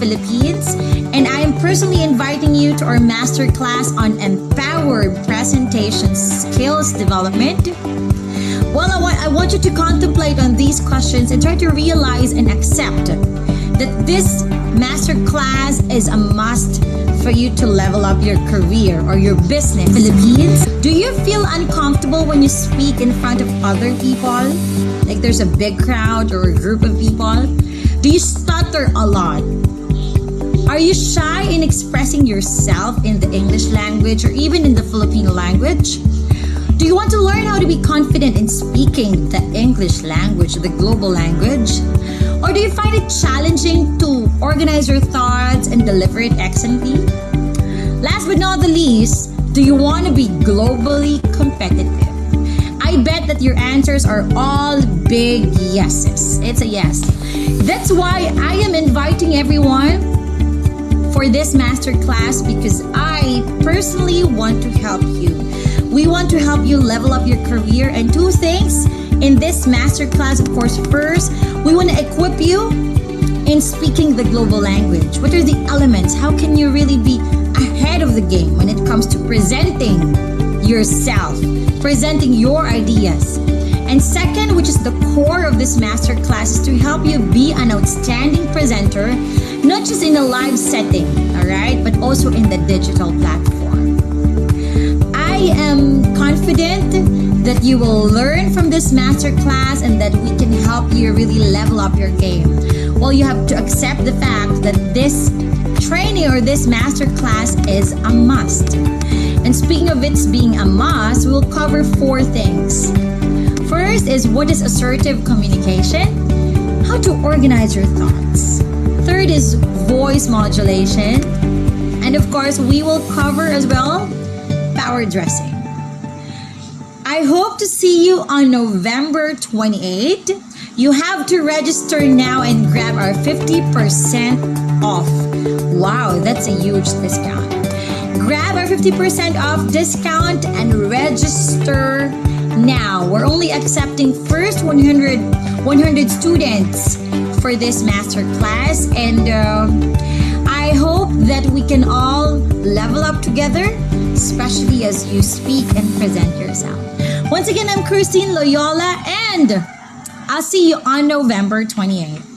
Philippines, and I am personally inviting you to our masterclass on empowered presentation skills development. Well, I want you to contemplate on these questions and try to realize and accept that this masterclass is a must for you to level up your career or your business. Philippines, do you feel uncomfortable when you speak in front of other people? Like there's a big crowd or a group of people? Do you stutter a lot? Are you shy in expressing yourself in the English language or even in the Filipino language? Do you want to learn how to be confident in speaking the English language, the global language? Or do you find it challenging to organize your thoughts and deliver it excellently? Last but not the least, do you want to be globally competitive? I bet that your answers are all big yeses. It's a yes. That's why I am inviting everyone for this masterclass, because I personally want to help you. We want to help you level up your career, and two things in this masterclass, of course. First, we want to equip you in speaking the global language. What are the elements? How can you really be ahead of the game when it comes to presenting yourself, presenting your ideas? And second, which is the core of this masterclass, is to help you be an outstanding presenter, not just in a live setting, all right, but also in the digital platform. I am confident that you will learn from this masterclass and that we can help you really level up your game. Well, you have to accept the fact that this training or this masterclass is a must. And speaking of it being a must, we'll cover four things. First is, what is assertive communication? How to organize your thoughts. Third is voice modulation. And of course, we will cover as well power dressing. I hope to see you on November 28th. You have to register now and grab our 50% off. Wow, that's a huge discount. Grab our 50% off discount and register now. We're only accepting first 100 students for this masterclass, and I hope that we can all level up together, especially as you speak and present yourself. Once again, I'm Christine Loyola, and I'll see you on November 28th.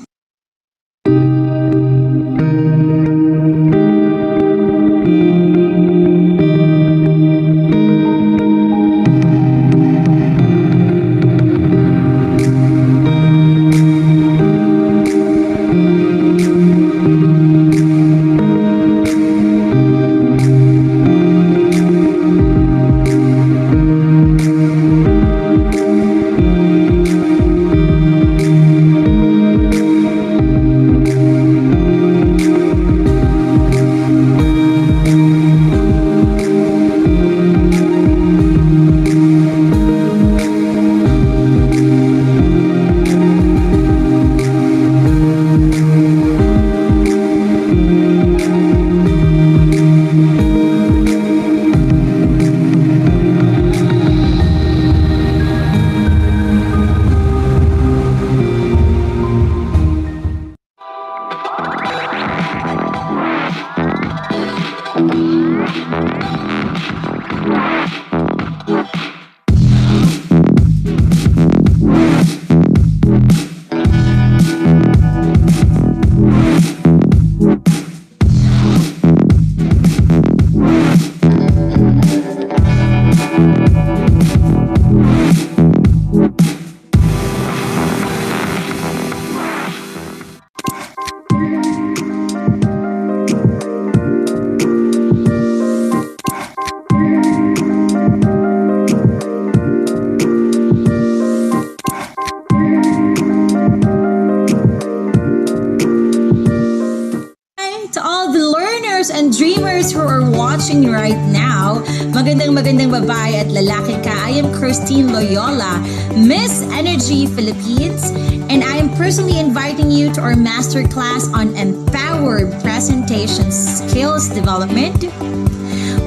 and dreamers who are watching right now, magandang babae at lalaki ka. I am Christine Loyola, Miss Energy Philippines, and I am personally inviting you to our masterclass on empowered presentation skills development.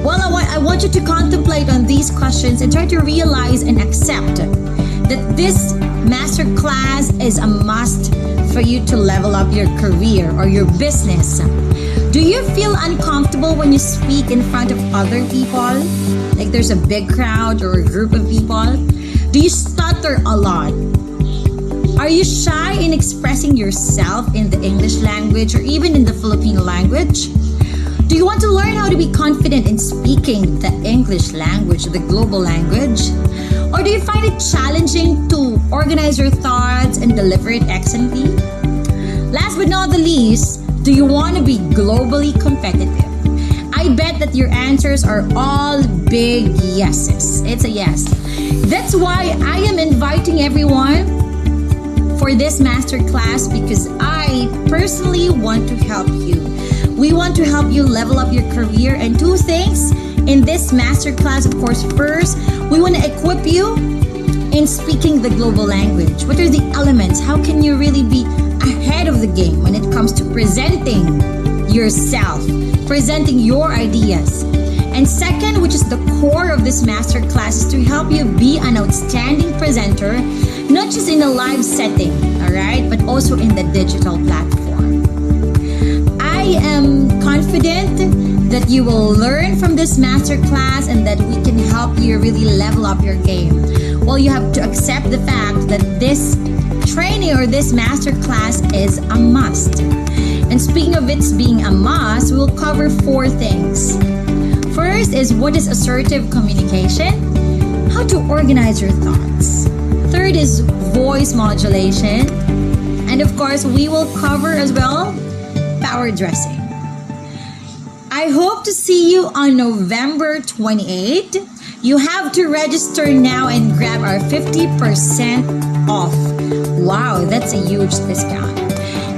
Well, I want you to contemplate on these questions and try to realize and accept that this masterclass is a must for you to level up your career or your business. Do you feel uncomfortable when you speak in front of other people? Like there's a big crowd or a group of people? Do you stutter a lot? Are you shy in expressing yourself in the English language or even in the Filipino language? Do you want to learn how to be confident in speaking the English language, the global language? Or do you find it challenging to organize your thoughts and deliver it excellently? Last but not the least, do you want to be globally competitive? I bet that your answers are all big yeses. It's a yes. That's why I am inviting everyone for this masterclass because I personally want to help you. We want to help you level up your career, and two things in this masterclass, of course. First, we want to equip you in speaking the global language. What are the elements? How can you really be ahead of the game when it comes to presenting yourself, presenting your ideas? And second, which is the core of this masterclass, is to help you be an outstanding presenter, not just in a live setting, all right, but also in the digital platform. I am confident that you will learn from this masterclass and that we can help you really level up your game. Well, you have to accept the fact that this training or this masterclass is a must. And speaking of it being a must, we'll cover four things. First is what is assertive communication, how to organize your thoughts. Third is voice modulation. And of course, we will cover as well power dressing. I hope to see you on November 28th. You have to register now and grab our 50% off. Wow, that's a huge discount.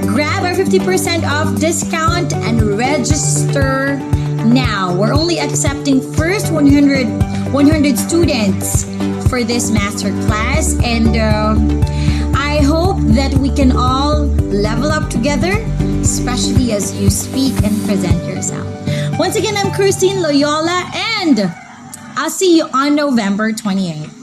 Grab our 50% off discount and register now. We're only accepting first 100 students for this masterclass, and I hope that we can all level up together, especially as you speak and present yourself. Once again, I'm Christine Loyola, and I'll see you on November 28th.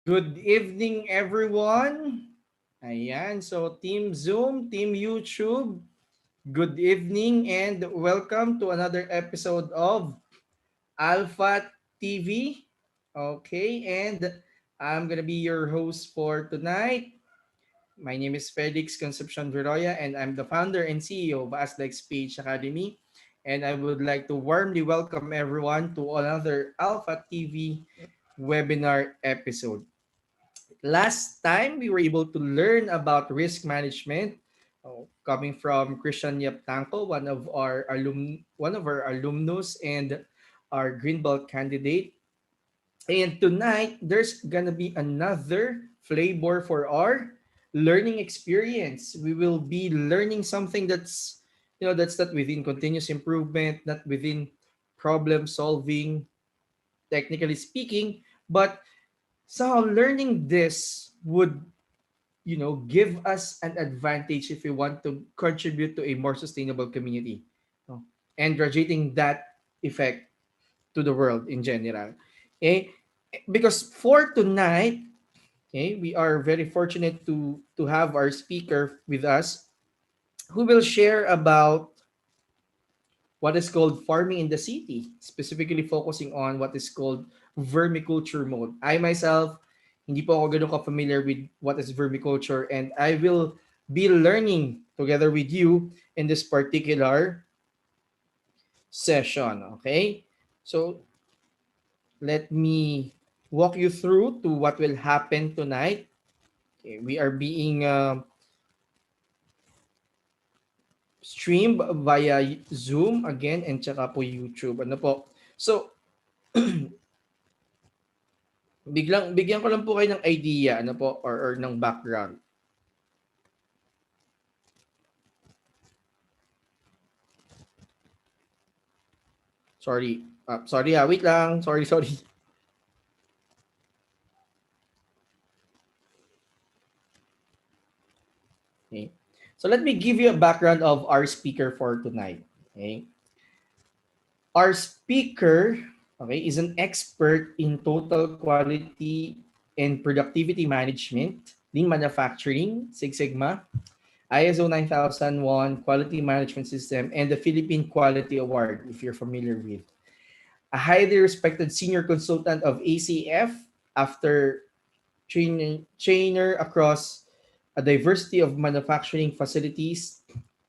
Good evening, everyone. Ayan, so Team Zoom, Team YouTube, good evening and welcome to another episode of Alpha TV. Okay, and I'm gonna be your host for tonight. My name is Felix Concepcion Viroya, and I'm the founder and CEO of Aslex Page Academy. And I would like to warmly welcome everyone to another Alpha TV webinar episode. Last time we were able to learn about risk management, coming from Christian Yaptanko, one of our alumnus and our green belt candidate. And tonight there's gonna be another flavor for our learning experience. We will be learning something that's not within continuous improvement, not within problem solving, technically speaking, but somehow learning this would give us an advantage if we want to contribute to a more sustainable community, no? And radiating that effect to the world in general. Okay, because for tonight, okay, we are very fortunate to have our speaker with us who will share about what is called farming in the city, specifically focusing on what is called vermiculture mode. I myself Hindi po ako ganun ka-familiar with what is vermiculture, and I will be learning together with you in this particular session. Okay? So, let me walk you through to what will happen tonight. Okay, we are being streamed via Zoom again and tsaka po YouTube. Ano po? So, bigyan ko lang po kayo ng idea, ano po, or ng background. Sorry. Sorry wait lang. Sorry. Okay. So let me give you a background of our speaker for tonight. Okay. Our speaker, okay, is an expert in total quality and productivity management, lean manufacturing, Six Sigma, ISO 9001 quality management system, and the Philippine Quality Award, if you're familiar with. A highly respected senior consultant of ACF after trainer across a diversity of manufacturing facilities,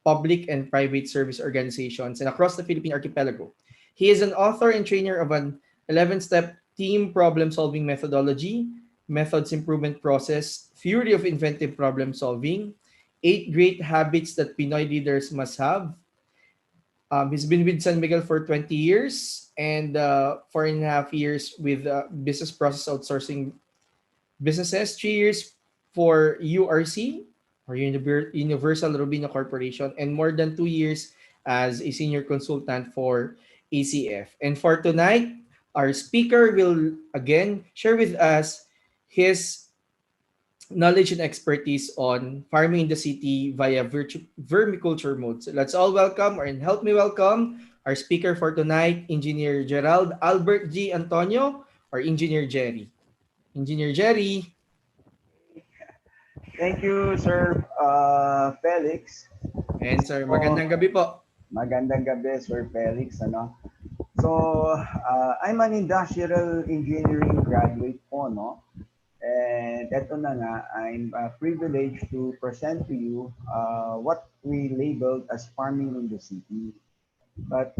public and private service organizations, and across the Philippine archipelago. He is an author and trainer of an 11-step team problem-solving methodology, methods improvement process, theory of inventive problem solving, 8 great habits that Pinoy leaders must have. He's been with San Miguel for 20 years and 4.5 years with business process outsourcing businesses, 3 years for URC or Universal Robina Corporation, and more than 2 years as a senior consultant for ACF. And for tonight, our speaker will again share with us his knowledge and expertise on farming in the city via vermiculture mode. So let's all welcome and help me welcome our speaker for tonight, Engineer Gerald Albert G. Antonio or Engineer Jerry. Engineer Jerry. Thank you, Sir Felix. And sir, So, magandang gabi po. magandang gabi, Sir Felix. So, I'm an industrial engineering graduate po, no? And eto na nga, I'm privileged to present to you what we labeled as farming in the city. But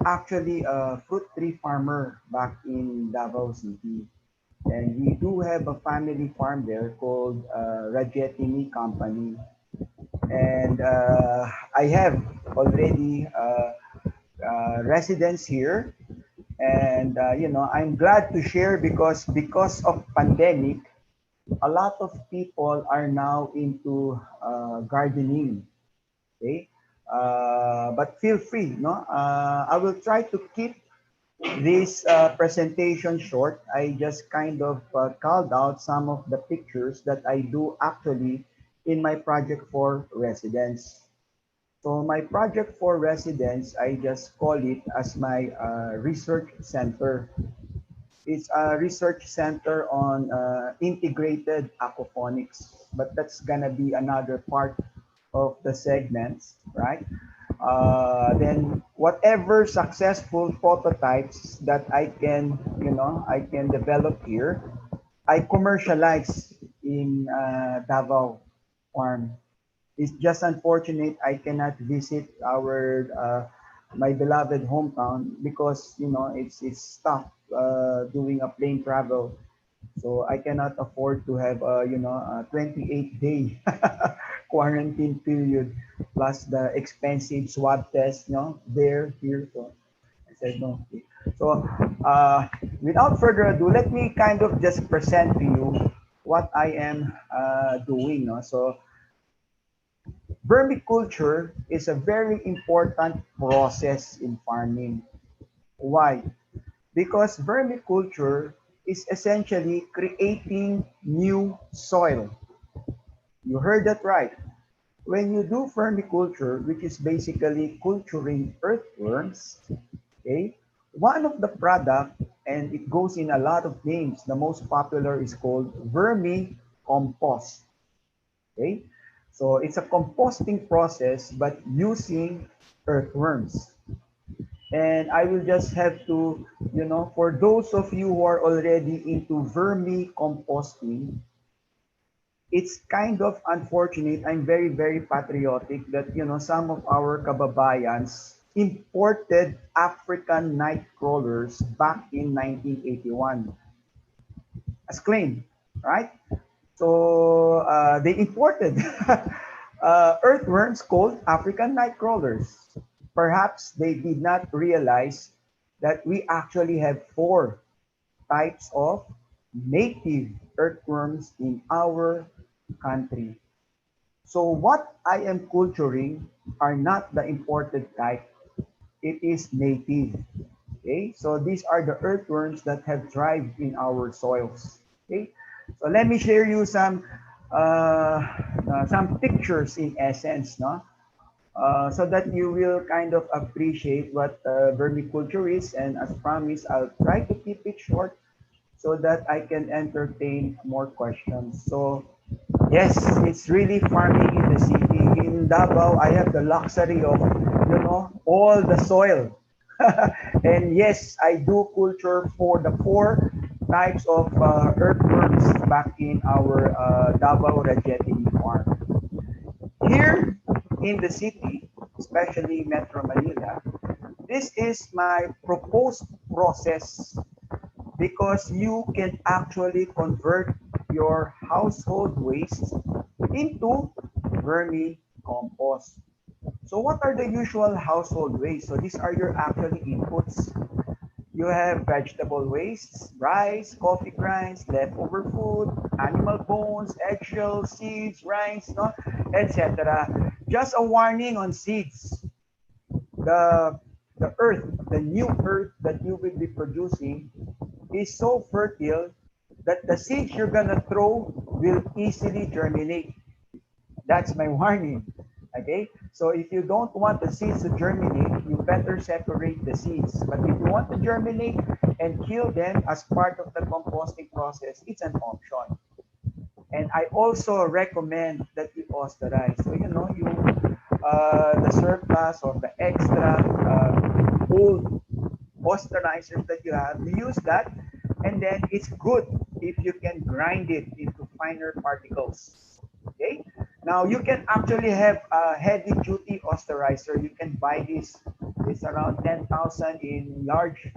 actually a fruit tree farmer back in Davao City. And we do have a family farm there called Rajetini Company. And I have already residents here. And, I'm glad to share because of pandemic, a lot of people are now into gardening. Okay. But feel free, no? I will try to keep this presentation short. I just kind of called out some of the pictures that I do actually in my project for residents. So my project for residents, I just call it as my research center. It's a research center on integrated aquaponics, but that's gonna be another part of the segments, right? Then whatever successful prototypes that I can develop here, I commercialize in Davao Farm. It's just unfortunate I cannot visit our my beloved hometown because it's tough doing a plane travel. So I cannot afford to have a 28-day quarantine period plus the expensive swab test, there, here. So I said no. So without further ado, let me kind of just present to you what I am doing. No? So vermiculture is a very important process in farming. Why? Because vermiculture is essentially creating new soil. You heard that right. When you do vermiculture, which is basically culturing earthworms, okay, one of the product, and it goes in a lot of names, the most popular is called vermicompost. Okay, so it's a composting process, but using earthworms. And I will just have to, for those of you who are already into vermicomposting, it's kind of unfortunate. I'm very, very patriotic that, some of our kababayans imported African night crawlers back in 1981 as claim, right? So they imported earthworms called African night crawlers. Perhaps they did not realize that we actually have four types of native earthworms in our country. So what I am culturing are not the imported type, it is native. Okay, so these are the earthworms that have thrived in our soils. Okay, so let me share you some pictures in essence, no? So that you will kind of appreciate what vermiculture is. And as promised, I'll try to keep it short so that I can entertain more questions. So yes, it's really farming in the city. In Davao, I have the luxury of, all the soil. And yes, I do culture for the four types of earthworms back in our Davao Rajetini farm. Here in the city, especially Metro Manila, this is my proposed process because you can actually convert your household waste into vermicompost. So what are the usual household waste? So these are your actually inputs. You have vegetable wastes, rice, coffee grinds, leftover food, animal bones, eggshells, seeds, rinds, no, etc. Just a warning on seeds. The the earth, the new earth that you will be producing is so fertile that the seeds you're gonna throw will easily germinate. That's my warning. Okay? So if you don't want the seeds to germinate, you better separate the seeds. But if you want to germinate and kill them as part of the composting process, it's an option. And I also recommend that you austerize. So the surplus or the extra old austerizers that you have, you use that, and then it's good if you can grind it into finer particles. Okay. Now you can actually have a heavy duty austerizer. You can buy this. It's around 10,000 in large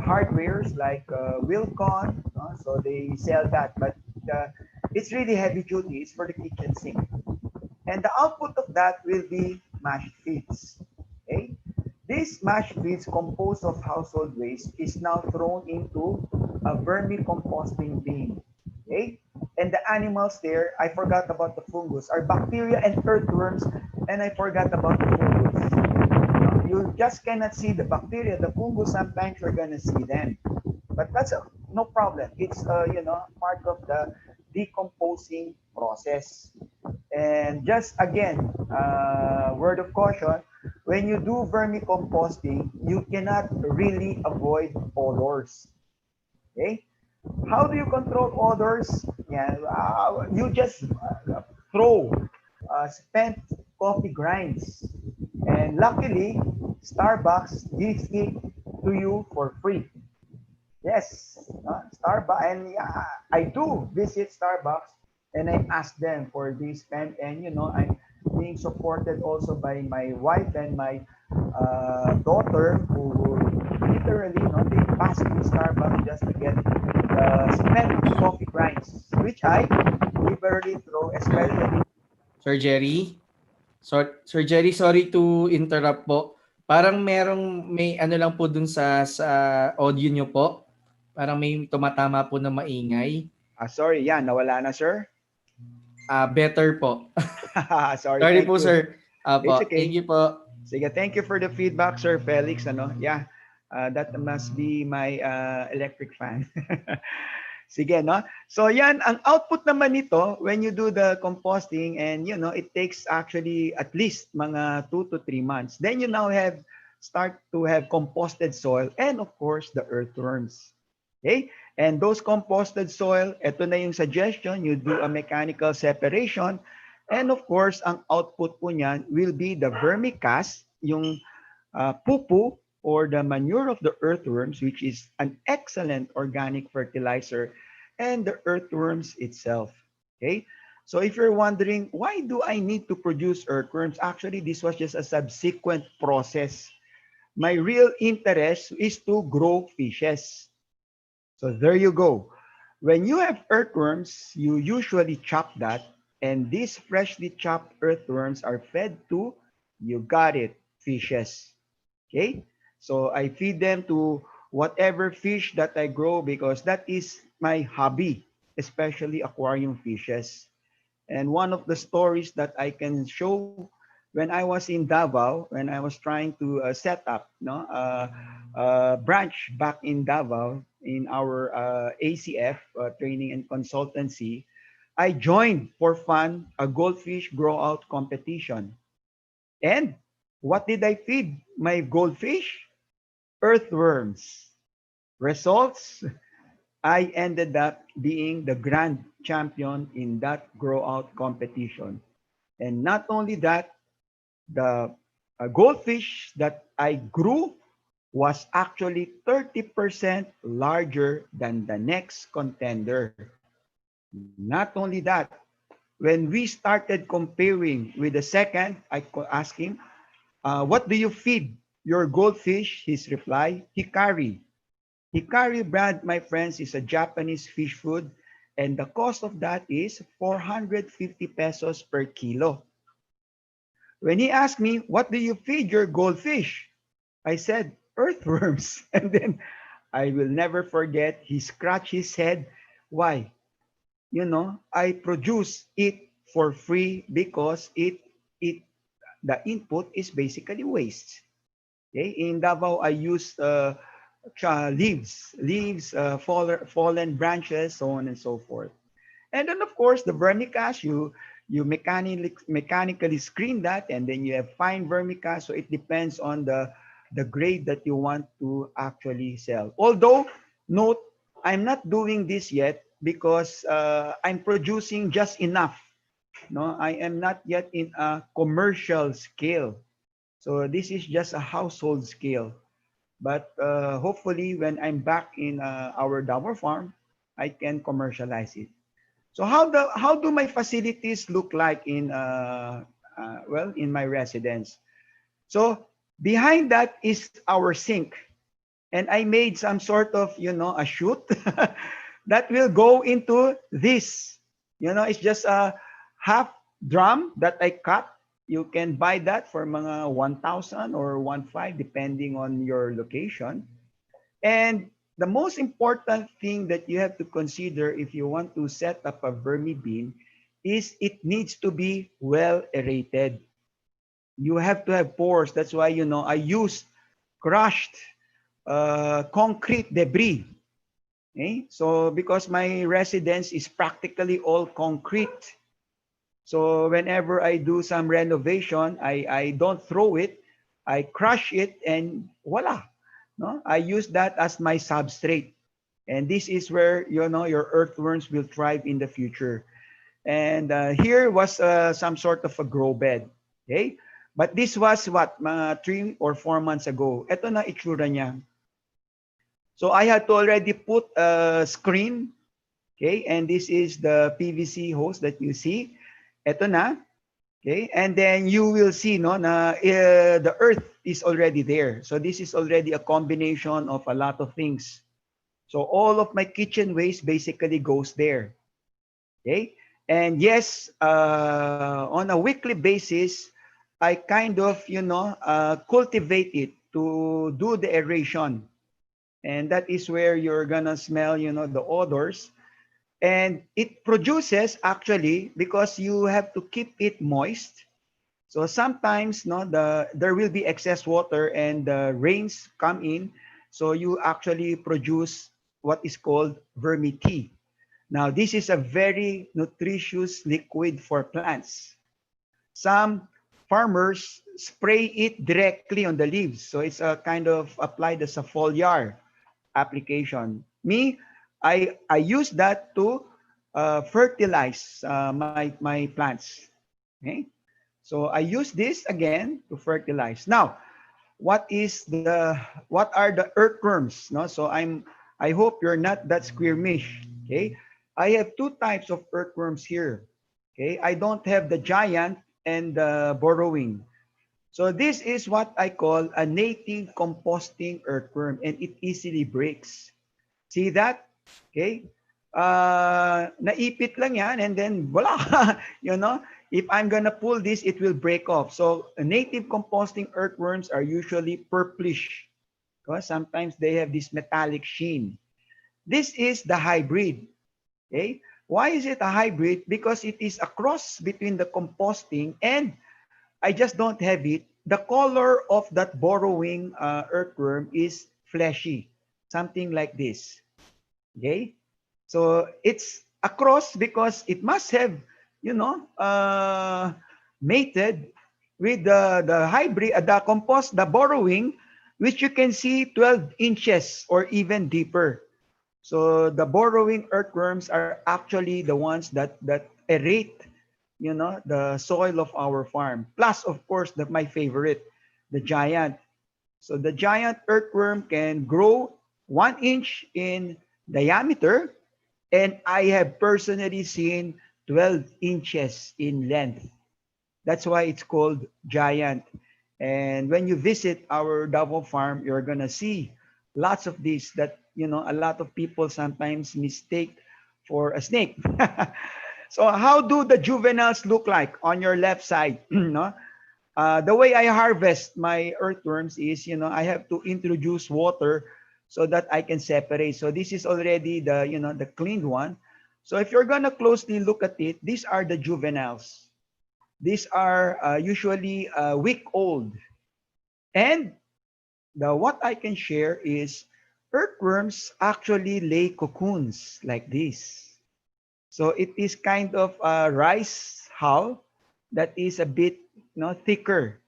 hardwares like Wilcon. So they sell that, but it's really heavy duty. It's for the kitchen sink. And the output of that will be mashed feeds. Okay? This mashed feeds composed of household waste is now thrown into a vermicomposting bin. Okay? And the animals there, I forgot about the fungus, are bacteria and earthworms, and I forgot about the fungus. You just cannot see the bacteria, the fungus, sometimes you're gonna see them. But that's no problem. It's part of the decomposing process. And just again, word of caution, when you do vermicomposting, you cannot really avoid odors. Okay? How do you control odors? Yeah, you just throw spent coffee grinds. And luckily, Starbucks gives it to you for free. Yes, Starbucks, and yeah, I do visit Starbucks, and I ask them for this pen, and I'm being supported also by my wife and my daughter, who literally, they pass me Starbucks just to get the spent coffee grinds, which I liberally throw, especially. Sir Jerry? Sir Jerry, sorry to interrupt po. Parang may ano lang po dun sa audio nyo po. Parang may tumatama po na maingay. Sorry, yan, nawala na, sir. Better po. Sorry, Sorry thank po, you. sir. It's Apo, thank okay. you po. Sige, thank you for the feedback, Sir Felix. Yeah, that must be my electric fan. Sige, no? So yan, ang output naman nito, when you do the composting, and it takes actually at least mga 2 to 3 months. Then you now start to have composted soil and of course the earthworms. Okay? And those composted soil, ito na yung suggestion, you do a mechanical separation. And of course, ang output po niyan will be the vermicast, yung poo or the manure of the earthworms, which is an excellent organic fertilizer, and the earthworms itself. Okay. So if you're wondering, why do I need to produce earthworms? Actually, this was just a subsequent process. My real interest is to grow fishes. So there you go. When you have earthworms, you usually chop that, and these freshly chopped earthworms are fed to, you got it, fishes. Okay? So I feed them to whatever fish that I grow because that is my hobby, especially aquarium fishes. And one of the stories that I can show when I was in Davao, when I was trying to set up branch back in Davao in our ACF, training and consultancy, I joined for fun a goldfish grow out competition. And what did I feed my goldfish? Earthworms. Results, I ended up being the grand champion in that grow out competition. And not only that, the goldfish that I grew was actually 30% larger than the next contender. Not only that, when we started comparing with the second, I asked him, what do you feed your goldfish? His reply, hikari. Hikari brand, my friends, is a Japanese fish food, and the cost of that is 450 pesos per kilo. When he asked me, what do you feed your goldfish? I said, earthworms. And then I will never forget, he scratched his head. Why? I produce it for free because it the input is basically waste. Okay? In Davao, I use leaves, fallen branches, so on and so forth. And then of course the vermicast, you mechanically screen that, and then you have fine vermicast. So it depends on the grade that you want to actually sell. Although note, I'm not doing this yet because I'm producing just enough. No, I am not yet in a commercial scale. So this is just a household scale. But hopefully, when I'm back in our Dower farm, I can commercialize it. So how do my facilities look like in well, in my residence? So behind that is our sink, and I made some sort of a chute that will go into this. It's just a half drum that I cut. You can buy that for mga 1,000 or 1,500 depending on your location. And the most important thing that you have to consider if you want to set up a vermi bin is it needs to be well aerated. You have to have pores. That's why I use crushed concrete debris. Okay? So because my residence is practically all concrete. So whenever I do some renovation, I don't throw it. I crush it and voila. No? I use that as my substrate. And this is where your earthworms will thrive in the future. And here was some sort of a grow bed. Okay? But this was what, 3 or 4 months ago. Ito na itsura niya. So I had to already put a screen. Okay? And this is the PVC hose that you see. Ito na. Okay? And then you will see na the earth is already there. So this is already a combination of a lot of things. So all of my kitchen waste basically goes there. Okay? And yes, on a weekly basis, I kind of, cultivate it to do the aeration. And that is where you're gonna smell, the odors. And it produces actually because you have to keep it moist. So sometimes there will be excess water and the rains come in. So you actually produce what is called Vermi Tea. Now, this is a very nutritious liquid for plants. Some farmers spray it directly on the leaves. So it's a kind of applied as a foliar application. Me, I use that to fertilize my plants. Okay? So I use this again to fertilize. Now, what are the earthworms, no? So I hope you're not that squirmish. Okay, I have two types of earthworms here. Okay, I don't have the giant and the burrowing. So this is what I call a native composting earthworm, and it easily breaks. See that? Okay? Naipit lang yan, and then voila, you know, if I'm gonna pull this, it will break off. So native composting earthworms are usually purplish because sometimes they have this metallic sheen. This is the hybrid. Okay? Why is it a hybrid? Because it is a cross between the composting and I just don't have it. The color of that borrowing earthworm is fleshy, something like this. Okay, so it's a cross because it must have, you know, mated with the hybrid, the compost, the borrowing, which you can see 12 inches or even deeper. So the borrowing earthworms are actually the ones that aerate, you know, the soil of our farm. Plus, of course, my favorite, the giant. So the giant earthworm can grow 1 inch in diameter, and I have personally seen 12 inches in length. That's why it's called giant. And when you visit our Davao farm, you're gonna see lots of these that, you know, a lot of people sometimes mistake for a snake. So how do the juveniles look like on your left side? No? The way I harvest my earthworms is, you know, I have to introduce water so that I can separate. So this is already the, you know, the cleaned one. So if you're gonna closely look at it, these are the juveniles. These are usually a week old. And what I can share is earthworms actually lay cocoons like this. So it is kind of a rice hull that is a bit, you know, thicker.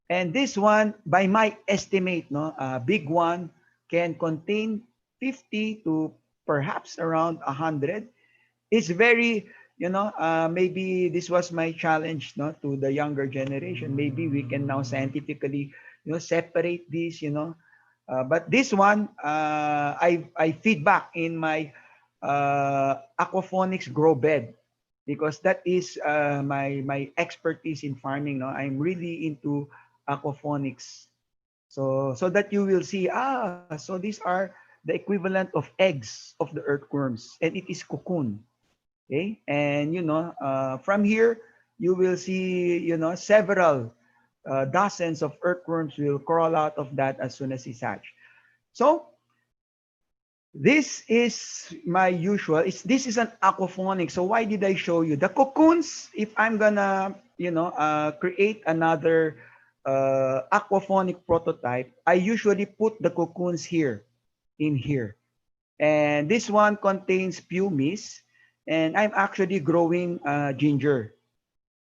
And this one, by my estimate, no, a big one can contain 50 to perhaps around 100. It's very, you know, maybe this was my challenge, no, to the younger generation. Maybe we can now scientifically, you know, separate these, you know. But this one, I feed back in my aquaponics grow bed because that is my expertise in farming. No, I'm really into aquaponics. So that you will see, so these are the equivalent of eggs of the earthworms, and it is cocoon. Okay, and you know, from here you will see, you know, several dozens of earthworms will crawl out of that as soon as it's hatched. So this is my usual. This is an aquaphonic. So why did I show you the cocoons? If I'm gonna, you know, create another aquaphonic prototype, I usually put the cocoons here, in here, and this one contains pumice, and I'm actually growing ginger.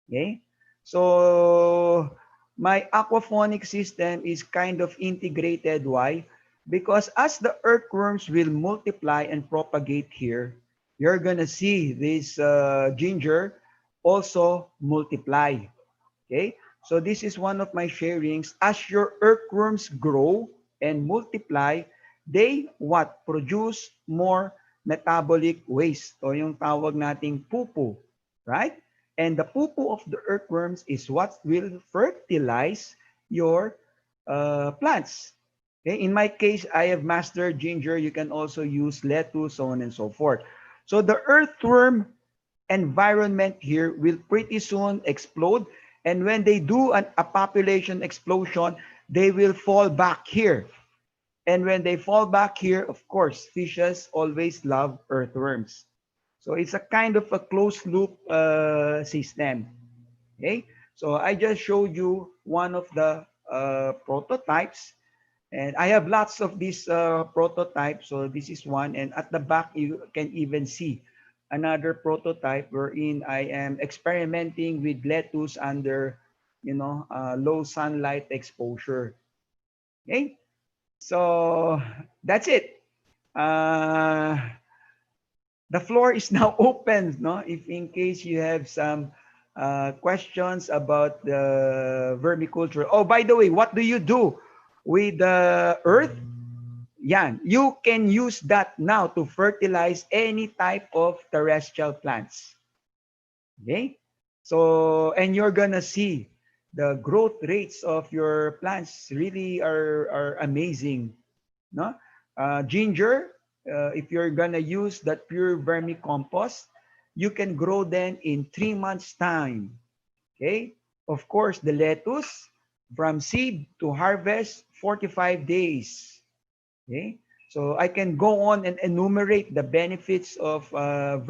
Okay, so my aquaphonic system is kind of integrated. Why? Because as the earthworms will multiply and propagate here, you're gonna see this ginger also multiply. Okay, so this is one of my sharings. As your earthworms grow and multiply, they what? Produce more metabolic waste o yung tawag nating pupu, right? And the pupu of the earthworms is what will fertilize your plants. Okay? In my case, I have mastered ginger. You can also use lettuce, so on and so forth. So the earthworm environment here will pretty soon explode. And when they do a population explosion, they will fall back here. And when they fall back here, of course, fishes always love earthworms. So it's a kind of a closed loop system. Okay, so I just showed you one of the prototypes, and I have lots of these prototypes. So this is one, and at the back you can even see another prototype wherein I am experimenting with lettuce under, you know, low sunlight exposure. Okay, so that's it. Uh, the floor is now open, no? If in case you have some questions about the vermiculture. Oh, by the way, what do you do with the earth, yan, you can use that now to fertilize any type of terrestrial plants. Okay? So, and you're gonna see the growth rates of your plants really are amazing. No? Ginger, if you're gonna use that pure vermicompost, you can grow them in 3 months' time. Okay? Of course, the lettuce, from seed to harvest, 45 days. Okay? So I can go on and enumerate the benefits of that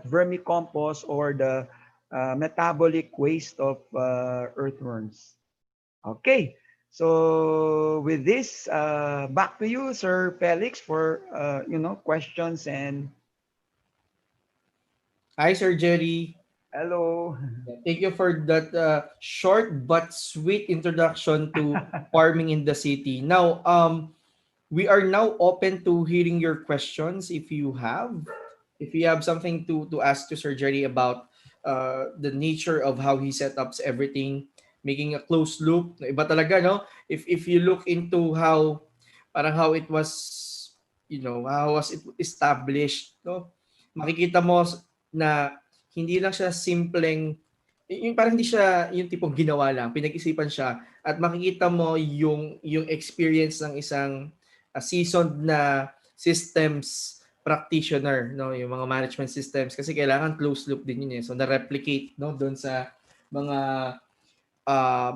vermicompost or the metabolic waste of earthworms. Okay. So with this, back to you, Sir Felix, for questions and Hi, Sir Jerry. hello. Thank you for that short but sweet introduction to farming in the city. Now, we are now open to hearing your questions if you have something to ask to Sir Jerry about the nature of how he set up everything, making a closed loop. Iba talaga, no? If you look into how it was, how was it established, no? Makikita mo na hindi lang siya simpleng yung parang hindi siya yung tipong ginawa lang, pinag-isipan siya at makikita mo yung experience ng isang seasoned na systems practitioner, no, yung mga management systems kasi kailangan closed loop din yun eh. So na-replicate no doon sa mga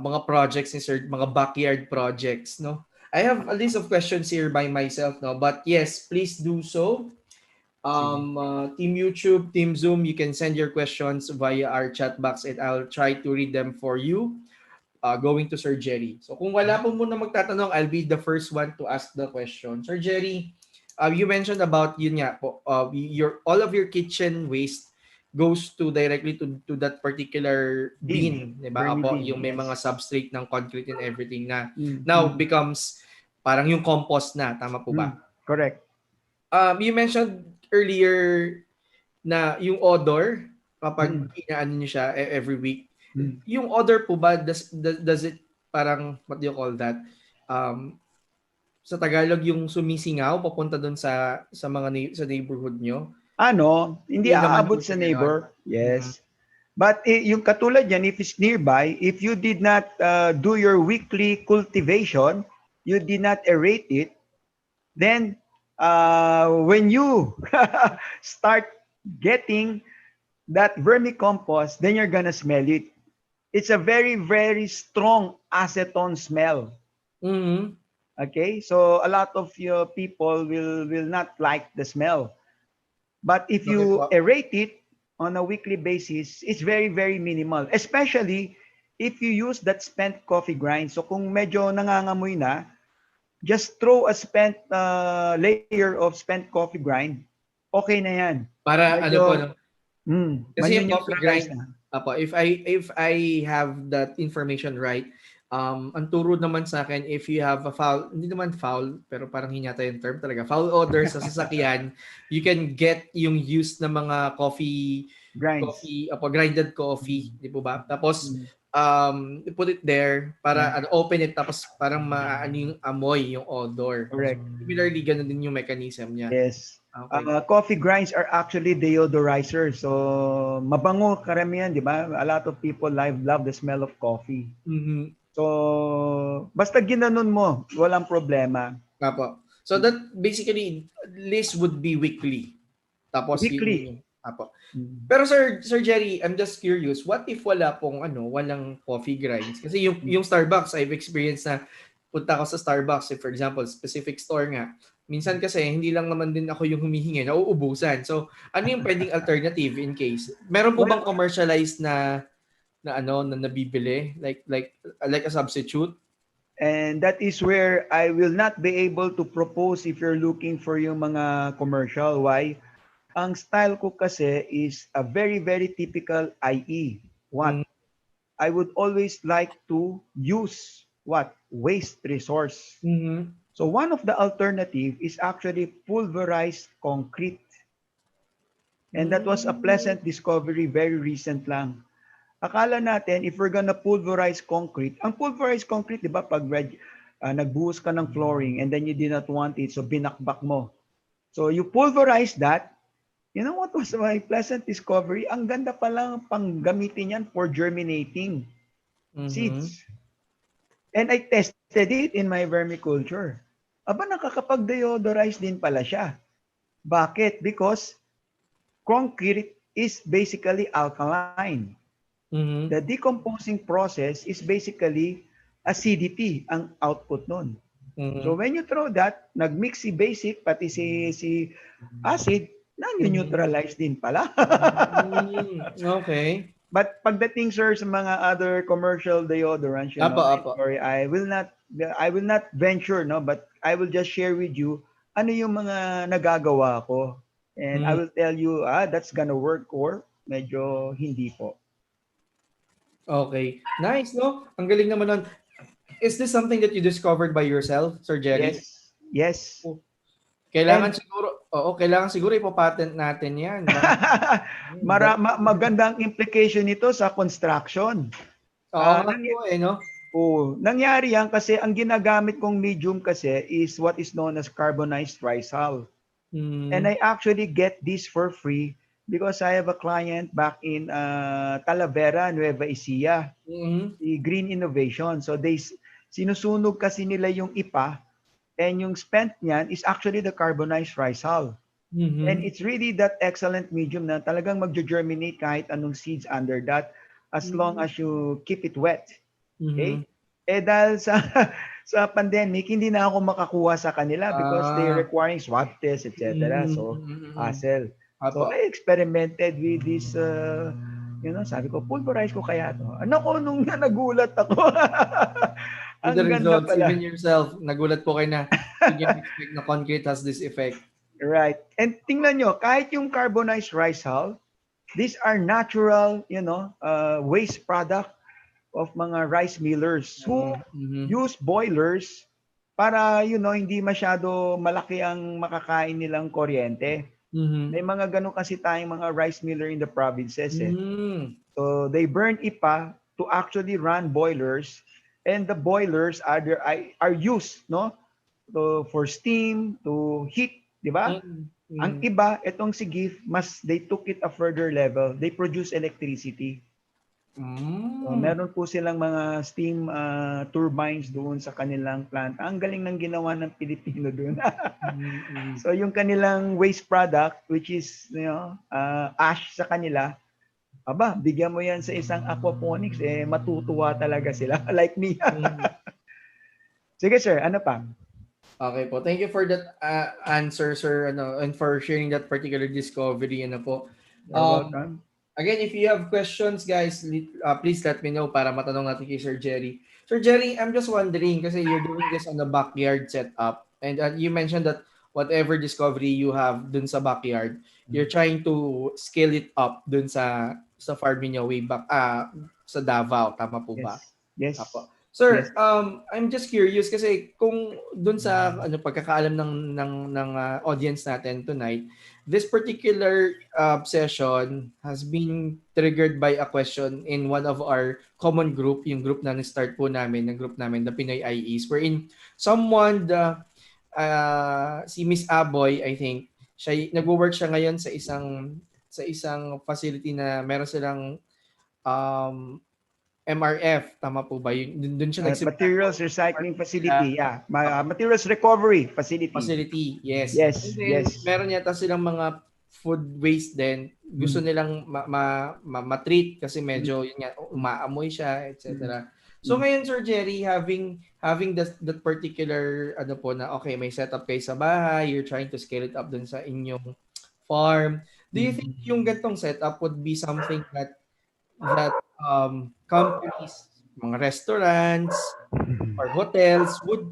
mga projects ni Sir, mga backyard projects, no. I have a list of questions here by myself, no, but yes, please do so. Sige. Team YouTube, Team Zoom, you can send your questions via our chat box and I'll try to read them for you. Going to Sir Jerry. So kung wala po muna magtatanong, I'll be the first one to ask the question. Sir Jerry, you mentioned about yun nga po, all of your kitchen waste goes to directly to that particular bin, di ba? Vermi Apo, bean, yung may yes. mga substrate ng concrete and everything na now Mm. becomes parang yung compost na, tama po ba? Correct. You mentioned earlier na yung odor kapag Mm. inaano niyo siya every week. Mm. Yung odor po ba does it parang what do you call that? Um sa Tagalog yung sumisingaw papunta doon sa mga sa neighborhood nyo? Ano, hindi Hindi naman aabot po sa siya gano'n. neighbor. Yes. But yung katulad yan, if it's nearby, if you did not do your weekly cultivation, you did not aerate it, then when you start getting that vermicompost, then you're gonna smell it. It's a very, very strong acetone smell. Mhm. Okay, so a lot of your people will not like the smell. But if Bakit you po? aerate it on a weekly basis, it's very, very minimal. Especially if you use that spent coffee grind. So kung medyo nangangamoy na, just throw a spent layer of spent coffee grind. Okay na yan. Para ano po Medyo no? Kasi yung coffee neutralize grind, na. apo, if I have that information right, ang turo naman sa akin, if you have a foul, hindi naman foul, pero parang hinyata yung term talaga, foul odor sa sasakyan, you can get yung used na mga Grinds. grinded coffee, di po ba? Tapos, Mm. put it there para Mm. open it tapos parang maaano yung amoy, yung odor. So, Correct. similarly, ganun din yung mechanism niya. Yes. Okay. Coffee grinds are actually deodorizers. So, mabango karamihan, di ba? A lot of people love the smell of coffee. Mhm. So, basta ginanon mo, walang problema. Apo. So that basically list would be weekly. Tapos Weekly. yun yung apo. Mm. Pero Sir Jerry, I'm just curious, what if wala pong walang coffee grinds? Kasi yung Starbucks, I've experienced na punta ako sa Starbucks, if for example, specific store nga. Minsan kasi hindi lang naman din ako yung humihingi, nauubusan. So, ano yung pwedeng alternative in case? Meron po bang Well, commercialized na nabibili like a substitute? and that is where I will not be able to propose if you're looking for yung mga commercial. Why? Ang style ko kasi is a very, very typical IE. What? Mm, I would always like to use what? Waste resource. mhm. So one of the alternative is actually pulverized concrete. And that was a Mm. pleasant discovery very recent lang. Akala natin, if we're gonna pulverize concrete, ang pulverized concrete, di ba, pag nagbuhos ka ng flooring and then you did not want it, so binakbak mo. So you pulverize that. You know what was my pleasant discovery? Ang ganda palang panggamitin yan for germinating Mhm. seeds. And I tested it in my vermiculture. Aba, nakakapag-deodorize din pala siya. Bakit? Because concrete is basically alkaline. The Mhm. decomposing process is basically acidity ang output nun. So Mhm. when you throw that, nag-mix si basic, pati si acid, Mhm. na-neutralize din pala. Okay. But pagdating, sir, sa mga other commercial deodorants, Apo, I'm apo. sorry, I will not venture, no, but I will just share with you ano yung mga nagagawa ko. And I Mm. will tell you, that's gonna work or medyo hindi po. Okay. Nice, no? Ang galing naman nun. Is this something that you discovered by yourself, Sir Jerry? Yes, yes. Oh, kailangan And siguro, oo, kailangan siguro ipapatent natin yan. Baka, galing. magandang implication nito sa construction. Oo Ah, nga nang, po eh, no? nangyari yan kasi ang ginagamit kong medium kasi is what is known as carbonized rice hull. And Mm. I actually get this for free because I have a client back in Talavera, Nueva Ecija, Mhm. the Green Innovation. So sinusunog kasi nila yung ipa and yung spent niyan is actually the carbonized rice hull. And Mhm. it's really that excellent medium na talagang mag-germinate kahit anong seeds under that as long Mhm. as you keep it wet. Mhm. Okay? Eh dahil sa sa pandemic, hindi na ako makakuha sa kanila because they Ah. requiring swab test, etc. Mm, So, mm, mm. hassle. So, Apo. I experimented with this, sabi ko, pulverize ko kaya to. Ano ko, nung nagulat ako. With the Ang ganda results, even pala. yourself, nagulat po kayo na you didn't expect na concrete has this effect. Right. And tingnan nyo, kahit yung carbonized rice hull, these are natural, waste product of mga rice millers who Mm, mhm. use boilers para, hindi masyado malaki ang makakain nilang kuryente. May Mhm. mga ganun kasi tayong mga rice miller in the provinces eh. Mm. So they burn ipa to actually run boilers and the boilers are used, no? For steam, to heat, di ba? Mm. Ang Mm. iba, itong si GIF, they took it a further level. They produce electricity. So, Mm. meron po silang mga steam turbines doon sa kanilang plant. Ang galing ng ginawa ng Pilipino doon. Mm. So, yung kanilang waste product, which is ash sa kanila, aba, bigyan mo yan sa isang aquaponics, matutuwa talaga sila. Like me. Mm. Sige, sir. Ano pa? Okay po. Thank you for that answer, sir, ano, and for sharing that particular discovery, ano po. You're Um, welcome. Again, if you have questions, guys, please let me know para matanong natin kay Sir Jerry. Sir Jerry, I'm just wondering kasi you're doing this on the backyard setup and you mentioned that whatever discovery you have dun sa backyard, you're trying to scale it up dun sa farm niyo way back sa Davao, tama po ba? Yes. Yes. Apo. Sir, Yes. I'm just curious kasi kung dun sa pagkakaalam ng audience natin tonight, this particular session has been triggered by a question in one of our common group, yung group na start po namin, ng group namin, the Pinoy IEs, wherein someone, si Miss Aboy, I think, nagwo-work siya ngayon sa isang facility na meron silang um, MRF, tama po ba? Doon siya nagsimula Materials po. recycling Sila, facility. Yeah. Materials recovery facility. facility, yes. And Yes. then, Yes. meron yata silang mga food waste din. Gusto Mm. nilang ma-treat kasi Mm. medyo, yun nga, umaamoy siya, Mm. etc. So Mm. ngayon, Sir Jerry, having that particular, po na, okay, may setup kayo sa bahay, you're trying to scale it up dun sa inyong farm. Do you Mm. think yung gantong setup would be something that companies, mga restaurants, or hotels would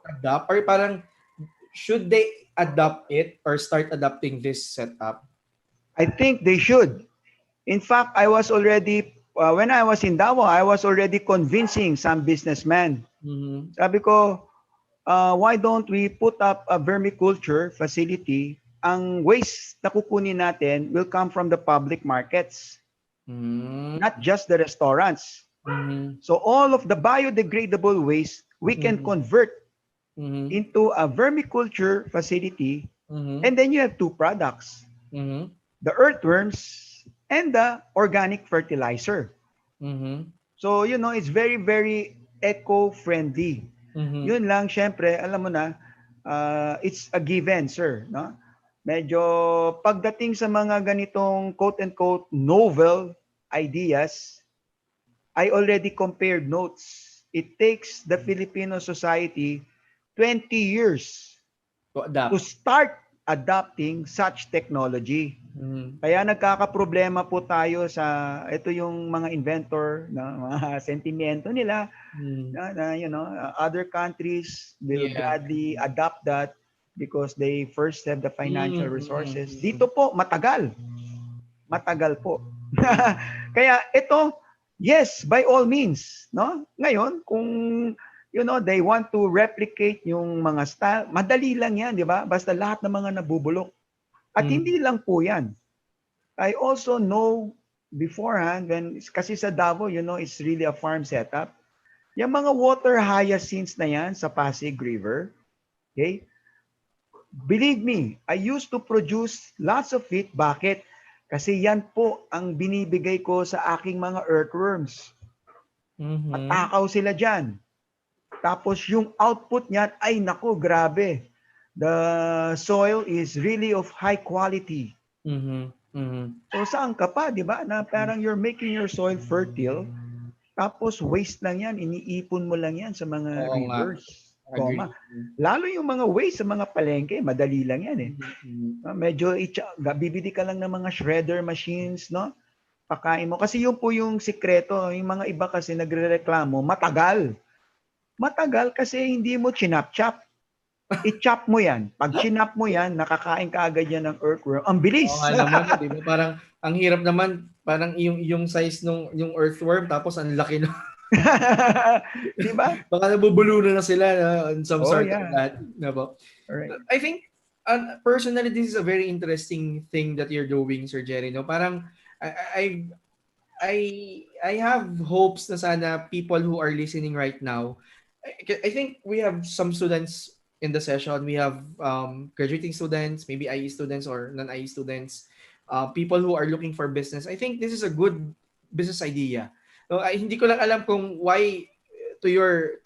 adopt, or parang should they adopt it or start adopting this setup? I think they should. In fact, I was already, when I was in Davao, I was already convincing some businessmen. Mhm. Sabi ko, why don't we put up a vermiculture facility? Ang waste na kukunin natin will come from the public markets. Mm. not just the restaurants. Mhm. So all of the biodegradable waste we can Mhm. convert Mhm. into a vermiculture facility, Mhm. and then you have two products, Mhm. the earthworms and the organic fertilizer. Mhm. So, it's very, very eco-friendly. Mhm. Yun lang, syempre, alam mo na, it's a given, sir. No? Medyo pagdating sa mga ganitong quote-unquote novel ideas, I already compared notes. It takes the Filipino society 20 years To to adapt. start adopting such technology. Mhm. Kaya nagkakaproblema po tayo sa ito yung mga inventor na mga sentimento nila Mhm. na other countries will Yeah. gladly adopt that because they first have the financial Mhm. resources. Mhm. Dito po matagal. Matagal po. Mhm. Kaya ito, yes, by all means, no? Ngayon, kung they want to replicate yung mga style, madali lang 'yan, 'di ba? Basta lahat ng mga nabubulok. At Mhm. hindi lang po 'yan. I also know beforehand kasi sa Davao, it's really a farm setup. Yung mga water hyacinths na 'yan sa Pasig River, okay? Believe me, I used to produce lots of it. Bakit? Kasi yan po ang binibigay ko sa aking mga earthworms. Mhm. Matakaw sila dyan. Tapos yung output niyan, ay nako, grabe. The soil is really of high quality. Mhm. Mhm. So saan ka pa, di ba? Na parang you're making your soil fertile, tapos waste lang yan, iniipon mo lang yan sa mga Oo nga. rivers. Agree. Lalo yung mga waste sa mga palengke, madali lang yan eh. Mhm. Mhm. Medyo bibili ka lang ng mga shredder machines, no? Pakain mo. Kasi yun po yung sikreto. Yung mga iba kasi nagrereklamo, matagal. Matagal kasi hindi mo chinap-chop. I-chop mo yan. Pag chinap mo yan, nakakain ka agad yan ng earthworm. Ang Oo bilis! nga naman, 'di ba? Parang ang hirap naman, parang yung size nung yung earthworm tapos ang laki na. Di ba? Baka nabubulunan na sila on some Oh, sort of yeah. that, 'di ba? Alright. I think personally this is a very interesting thing that you're doing, Sir Jerry, no? Parang I I I have hopes na sana people who are listening right now. I think we have some students in the session. We have graduating students, maybe IE students or non-IE students, people who are looking for business. I think this is a good business idea. No, hindi ko lang alam kung why to your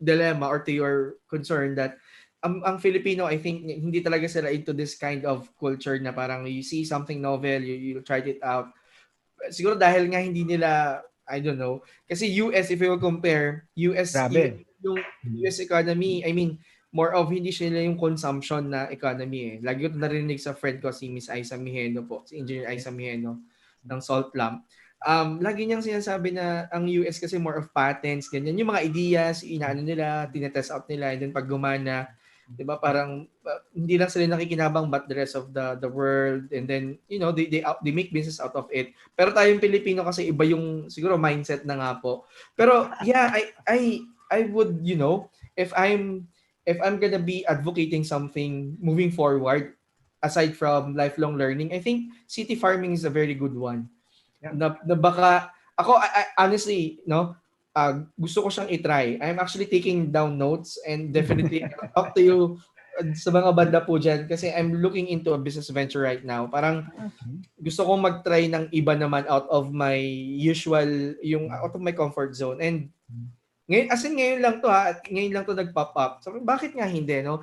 dilemma or to your concern that ang Filipino, I think hindi talaga sila into this kind of culture na parang you see something novel, you tried it out. Siguro dahil nga hindi nila, I don't know, kasi US, if you will compare, Grabe. yung US economy, I mean, more of hindi sila yung consumption na economy eh. Lagi ko narinig sa friend ko, si Miss Aiza Miheno po, si Engineer Aiza Miheno ng Salt Lamp. Lagi niyang sinasabi na ang US kasi more of patents, ganyan. Yung mga ideas, inaano nila, tinetest out nila, and then pag gumana, 'di ba, parang hindi lang sila nakikinabang but the rest of the world, and then they make business out of it. Pero tayong Pilipino kasi iba yung siguro mindset na nga po. Pero yeah, I would, if I'm gonna be advocating something moving forward aside from lifelong learning, I think city farming is a very good one. Yeah. Na baka ako, honestly, no, gusto ko siyang i-try. I'm actually taking down notes and definitely I'll talk to you sa mga banda po dyan kasi I'm looking into a business venture right now. Parang gusto kong mag-try ng iba naman out of my usual, yung out of my comfort zone. And ngayon, as in ngayon lang to ha, at ngayon lang to nag-pop up. So, bakit nga hindi, no?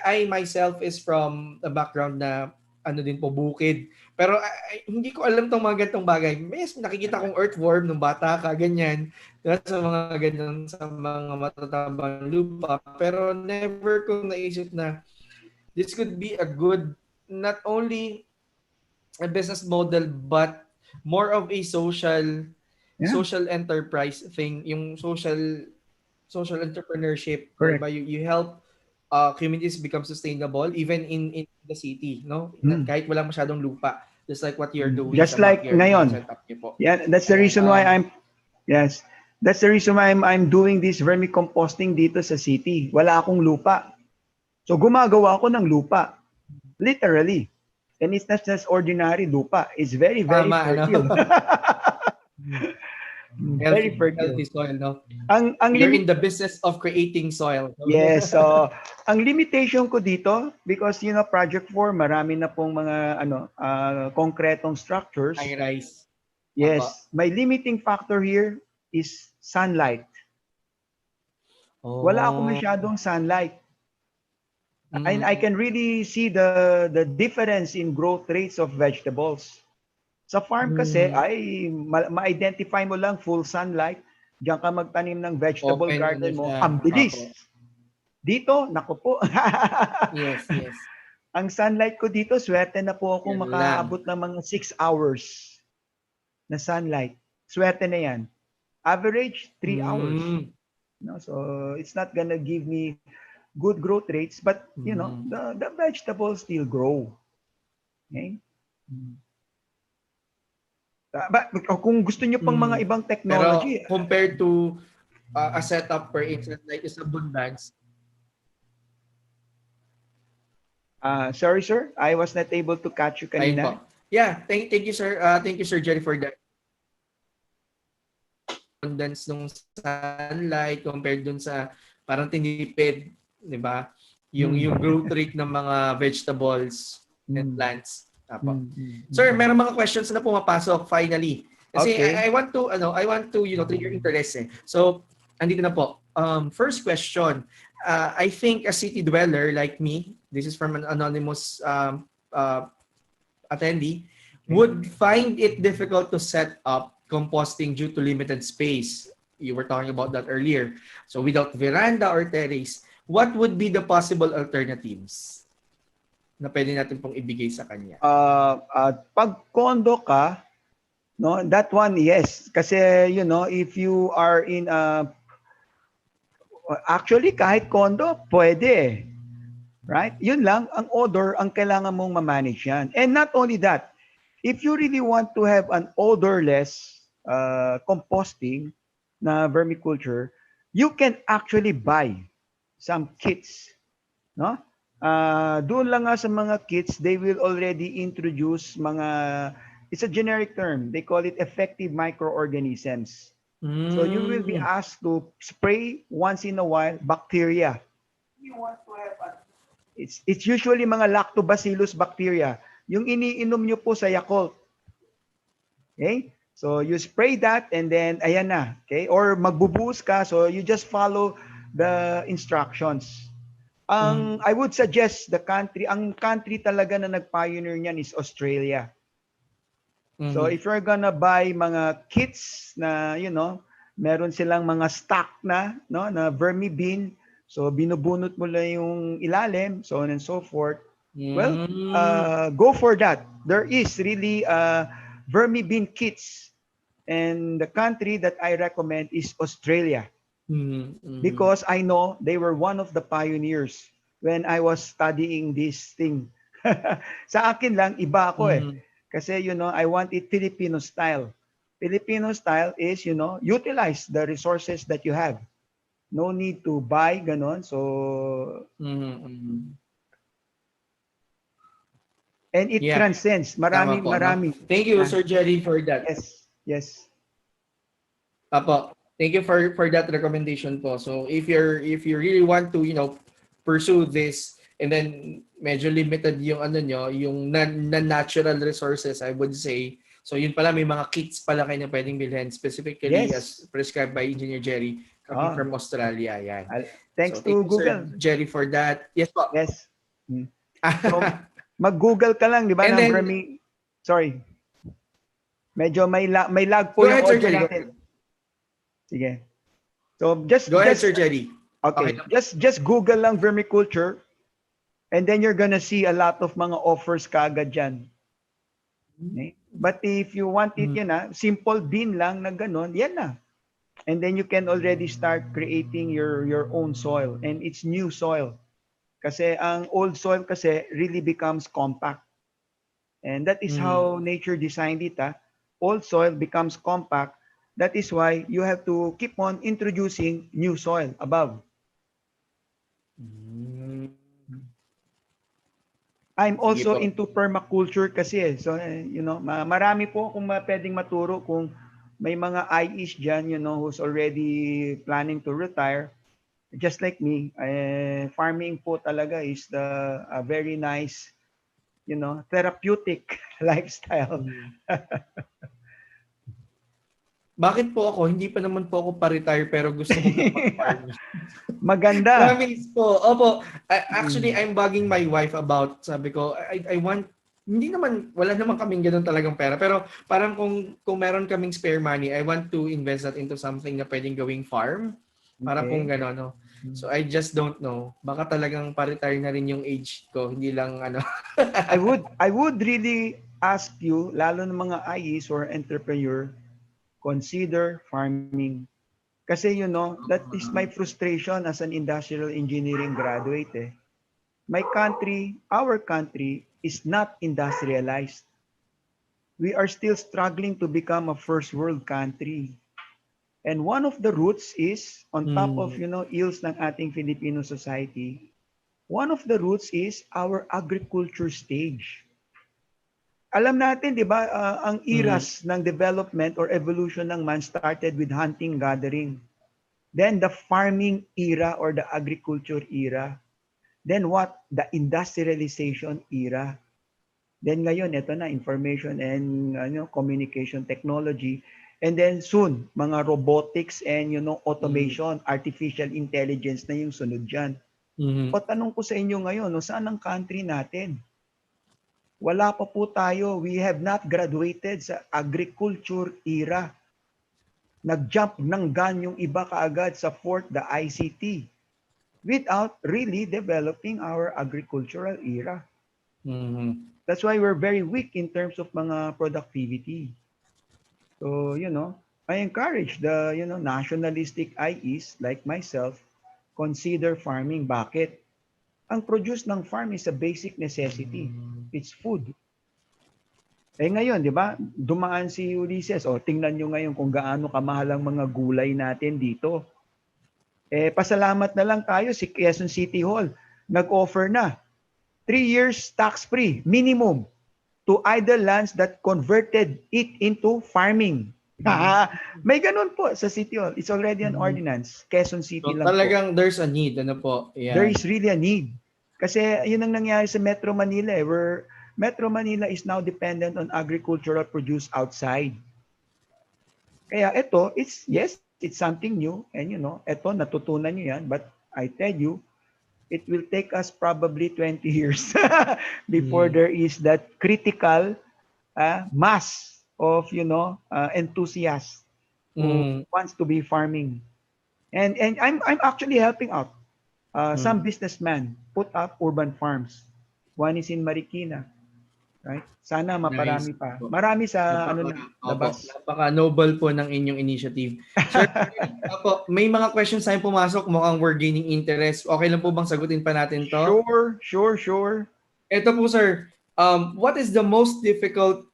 I myself is from a background na ano din po, bukid. Pero hindi ko alam tong mga ganitong bagay. Yes, nakikita kong earthworm nung bata ka, ganyan. Diba? Sa mga ganyan, sa mga matatabang lupa. Pero never kong naisip na this could be a good, not only a business model, but more of a social Yeah, enterprise thing, yung social entrepreneurship, correct. diba? You help communities become sustainable even in the city, no? Hmm. Kahit wala masyadong lupa, just like what you're doing Just sa like backyard na ngayon. setup niyo po. Yeah, that's the Ayan, reason why yes, that's the reason why I'm doing this vermicomposting dito sa city. Wala akong lupa. So gumagawa ako ng lupa. Literally. And it's not just ordinary lupa. It's very, very Tama, ano? fertile. Very Healthy fertile. soil, no? Ang You're in limit the business of creating soil. Yes, so ang limitation ko dito because Project 4 marami na pong mga konkretong structures. High rice. Apa. Yes, my limiting factor here is sunlight. Wala ako Oh. masyadong sunlight. And I can really see the difference in growth rates of vegetables. Sa farm kasi ay ma-identify mo lang full sunlight, diyan ka magtanim ng vegetable Open, garden mo, siya. ang bilis. Apo. Dito, naku po. Yes. Ang sunlight ko dito, swerte na po akong Yan makaabot ng mga 6 hours na sunlight. Swerte na yan. Average, 3 hours. So, it's not gonna give me good growth rates, but, the vegetables still grow. Okay? But kung gusto nyo pang mga ibang technology. Pero compared to a setup, for instance, like is abundance. Sorry, sir. I was not able to catch you kanina. Yeah, thank you, sir. Thank you, Sir Jerry, for that. Abundance ng sunlight compared dun sa parang tinipid, di ba? Yung growth rate ng mga vegetables and plants. Sir, meron mga questions na pumapasok finally. Kasi I want to trigger interest eh. So, andito na po. First question. I think a city dweller like me, this is from an anonymous attendee, would find it difficult to set up composting due to limited space. You were talking about that earlier. So without veranda or terrace, what would be the possible alternatives na pwede natin pong ibigay sa kanya? Pag condo ka, no, that one, yes. Kasi, if you are in actually, kahit condo, pwede. Right? Yun lang, ang odor, ang kailangan mong ma-manage yan. And not only that, if you really want to have an odorless composting na vermiculture, you can actually buy some kits. No? Doon lang nga sa mga kits, they will already introduce it's a generic term. They call it effective microorganisms. So you will be asked to spray once in a while bacteria. You want to have it's usually mga lactobacillus bacteria. Yung iniinom nyo po sa Yakult. Okay? So you spray that and then ayan na. Okay? Or magbubuhos ka, so you just follow the instructions. I would suggest ang country talaga na nag-pioneer niyan is Australia. So if you're gonna buy mga kits na, meron silang mga stock na, na vermi bean, so binubunot mo lang yung ilalim, so on and so forth. Well, go for that. There is really vermi bean kits, and the country that I recommend is Australia. Because I know they were one of the pioneers when I was studying this thing. Sa akin lang, iba ako eh. Kasi, I want it Filipino style. Filipino style is, utilize the resources that you have. No need to buy, ganon. So, and it transcends. Marami. No? Thank you, Sir Jerry, for that. Yes. Apo. Thank you for that recommendation po. So, if you really want to, pursue this, and then medyo limited yung yung non-natural resources, I would say. So yun pala, may mga kits pala kayo na pwedeng bilhin, specifically as prescribed by Engineer Jerry coming from Australia. Yan. Thanks to Google. Sir Jerry, for that. Yes po. Yes. So, mag-Google ka lang, di ba? Sorry. Medyo may lag po yung audio natin. Sige. So go ahead, Sir Jerry. Okay. Just Google lang vermiculture, and then you're gonna see a lot of mga offers kaagad dyan. Okay? But if you want it, simple bean lang na ganon, yan na. And then you can already start creating your own soil, and it's new soil. Kasi ang old soil kasi really becomes compact. And that is how nature designed it. Old soil becomes compact. That is why you have to keep on introducing new soil above. I'm Sige also po. into permaculture kasi eh. So, marami po akong pwedeng maturo kung may mga IEs dyan, who's already planning to retire. Just like me, farming po talaga is a very nice, therapeutic lifestyle. Mm. Bakit po ako? Hindi pa naman po ako pa-retire pero gusto ko po mag-farm. Maganda. Promise po. Opo. Actually, Mm. I'm bugging my wife about, sabi ko, I want, hindi naman, wala naman kaming ganun talagang pera. Pero parang kung meron kaming spare money, I want to invest that into something na pwedeng gawing farm. Para pong Okay. gano'n, no? So I just don't know. Baka talagang pa-retire na rin yung age ko. Hindi lang ano. I would really ask you, lalo ng mga IEs or entrepreneur, consider farming. Kasi that is my frustration as an industrial engineering graduate eh. Our country is not industrialized. We are still struggling to become a first world country. And one of the roots is, on top of, Mm. ills ng ating Filipino society, one of the roots is our agriculture stage. Alam natin, di ba, ang Mm. eras ng development or evolution ng man started with hunting, gathering. Then the farming era or the agriculture era. Then what? The industrialization era. Then ngayon, ito na, information and communication technology. And then soon, mga robotics and Mm. automation, artificial intelligence na yung sunod dyan. Mm. O tanong ko sa inyo ngayon, saan ang country natin? Wala pa po tayo. We have not graduated sa agriculture era. Nag-jump ng gun yung iba kaagad sa fourth, the ICT, without really developing our agricultural era. Mm. That's why we're very weak in terms of mga productivity. So, I encourage the, nationalistic IEs like myself, consider farming. Bakit? Ang produce ng farm is a basic necessity. It's food. Eh ngayon, di ba, dumaan si Ulysses. O, tingnan nyo ngayon kung gaano kamahal ang mga gulay natin dito. Eh, pasalamat na lang tayo si Quezon City Hall. Nag-offer na 3 years tax-free, minimum, to idle lands that converted it into farming. May ganun po sa City Hall. It's already an Mm. ordinance. Quezon City So lang po. talagang there's a need. Ano po? There Yan. is really a need. Kasi yun ang nangyari sa Metro Manila eh, where Metro Manila is now dependent on agricultural produce outside. Kaya ito, it's something new. And ito, natutunan nyo yan. But I tell you, it will take us probably 20 years before Mm. there is that critical mass of, enthusiasts who Mm. wants to be farming. And I'm actually helping out. Some Mm. businessmen put up urban farms. One is in Marikina, right? Sana Nice. maparami pa. Marami sa Opo, labas. napaka-noble po ng inyong initiative. Sir, opo, may mga questions tayong pumasok. Mukhang we're gaining interest. Okay lang po bang sagutin pa natin to? Sure. Ito po, sir. What is the most difficult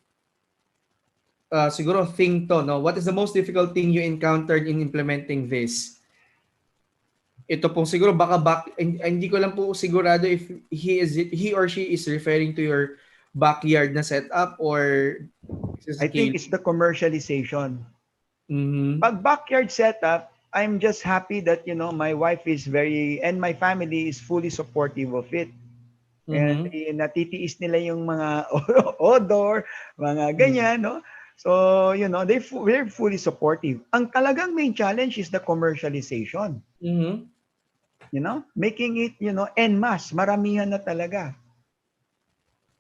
siguro thing to, no? What is the most difficult thing you encountered in implementing this? Ito po siguro baka hindi ko lang po sigurado if he or she is referring to your backyard na setup or I think it's scaling. the commercialization. Mhm. Pag backyard setup, I'm just happy that, my wife is and my family is fully supportive of it. And Mhm. natitiis nila yung mga odor, mga Mhm. ganyan, no? So, they're fully supportive. Ang talagang main challenge is the commercialization. Mhm. Making it, en masse, maramihan na talaga.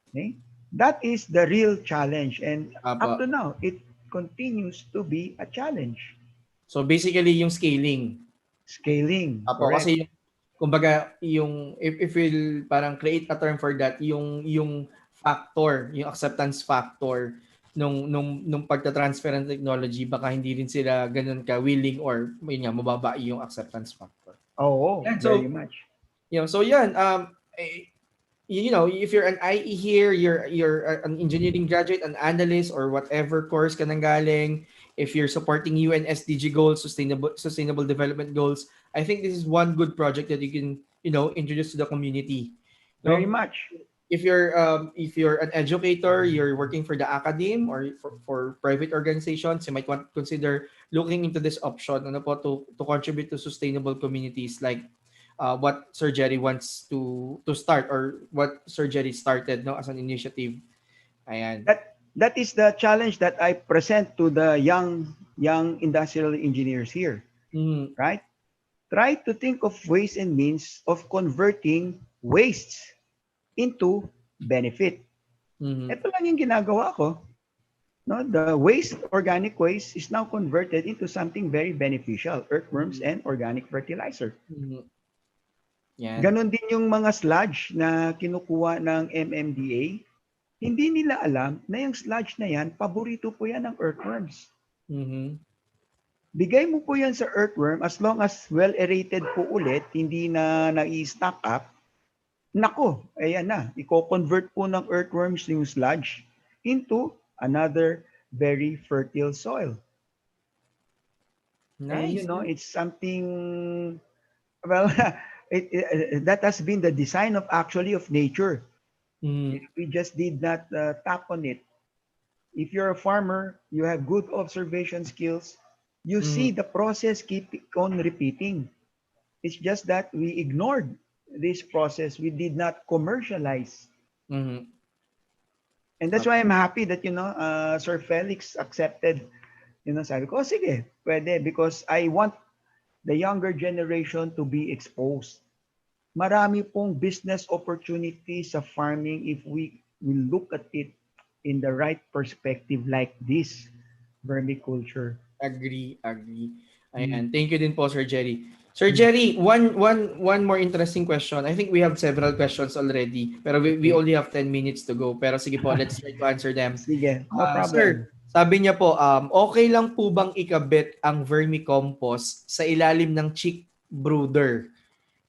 Okay? That is the real challenge. And up Apa. to now, it continues to be a challenge. So basically yung scaling. Scaling, Apo correct. kasi yung kumbaga yung if we'll parang create a term for that yung factor, yung acceptance factor nung pagta-transfer ng technology baka hindi rin sila ganun ka willing or yun nga mababa yung acceptance factor. Oo, Yan, very so much. so yan if you're an IE here, you're an engineering graduate, an analyst or whatever course ka nang galing, if you're supporting UN SDG goals, sustainable development goals, I think this is one good project that you can, introduce to the community. Very No? much. if you're an educator, you're working for the academe or for private organizations, you might want to consider looking into this option ano po to contribute to sustainable communities like what Sir Jerry wants to start or what Sir Jerry started no as an initiative. Ayan. That is the challenge that I present to the young industrial engineers here, Mm, right? Try to think of ways and means of converting wastes into benefit. mm, Ito lang yung ginagawa ko. No, the waste, organic waste, is now converted into something very beneficial, earthworms mm, and organic fertilizer. mm. Yan. Ganon din yung mga sludge na kinukuha ng MMDA. Hindi nila alam na yung sludge na yan, paborito po yan ng earthworms. Mhm. Bigay mo po yan sa earthworm as long as well aerated po ulit, hindi na nai-stack up. Nako, ayan na. Iko-convert po ng earthworms yung sludge into another very fertile soil. And Nice. it's something, well, that has been the design of actually of nature. Mm, We just did not tap on it. If you're a farmer, you have good observation skills, you see mm, the process keep on repeating. It's just that we ignored this process. We did not commercialize. mhm. And that's why I'm happy that, Sir Felix accepted, sabi ko, sige, pwede, because I want the younger generation to be exposed. Marami pong business opportunities sa farming if we will look at it in the right perspective like this, vermiculture. Agree, agree. Mm. Ayan. Thank you din po, Sir Jerry. Sir Jerry, one more interesting question. I think we have several questions already, pero we Okay. only have 10 minutes to go. Pero sige po, let's try to answer them. Sige, no problem. Sir, sabi niya po, okay lang po bang ikabit ang vermicompost sa ilalim ng chick brooder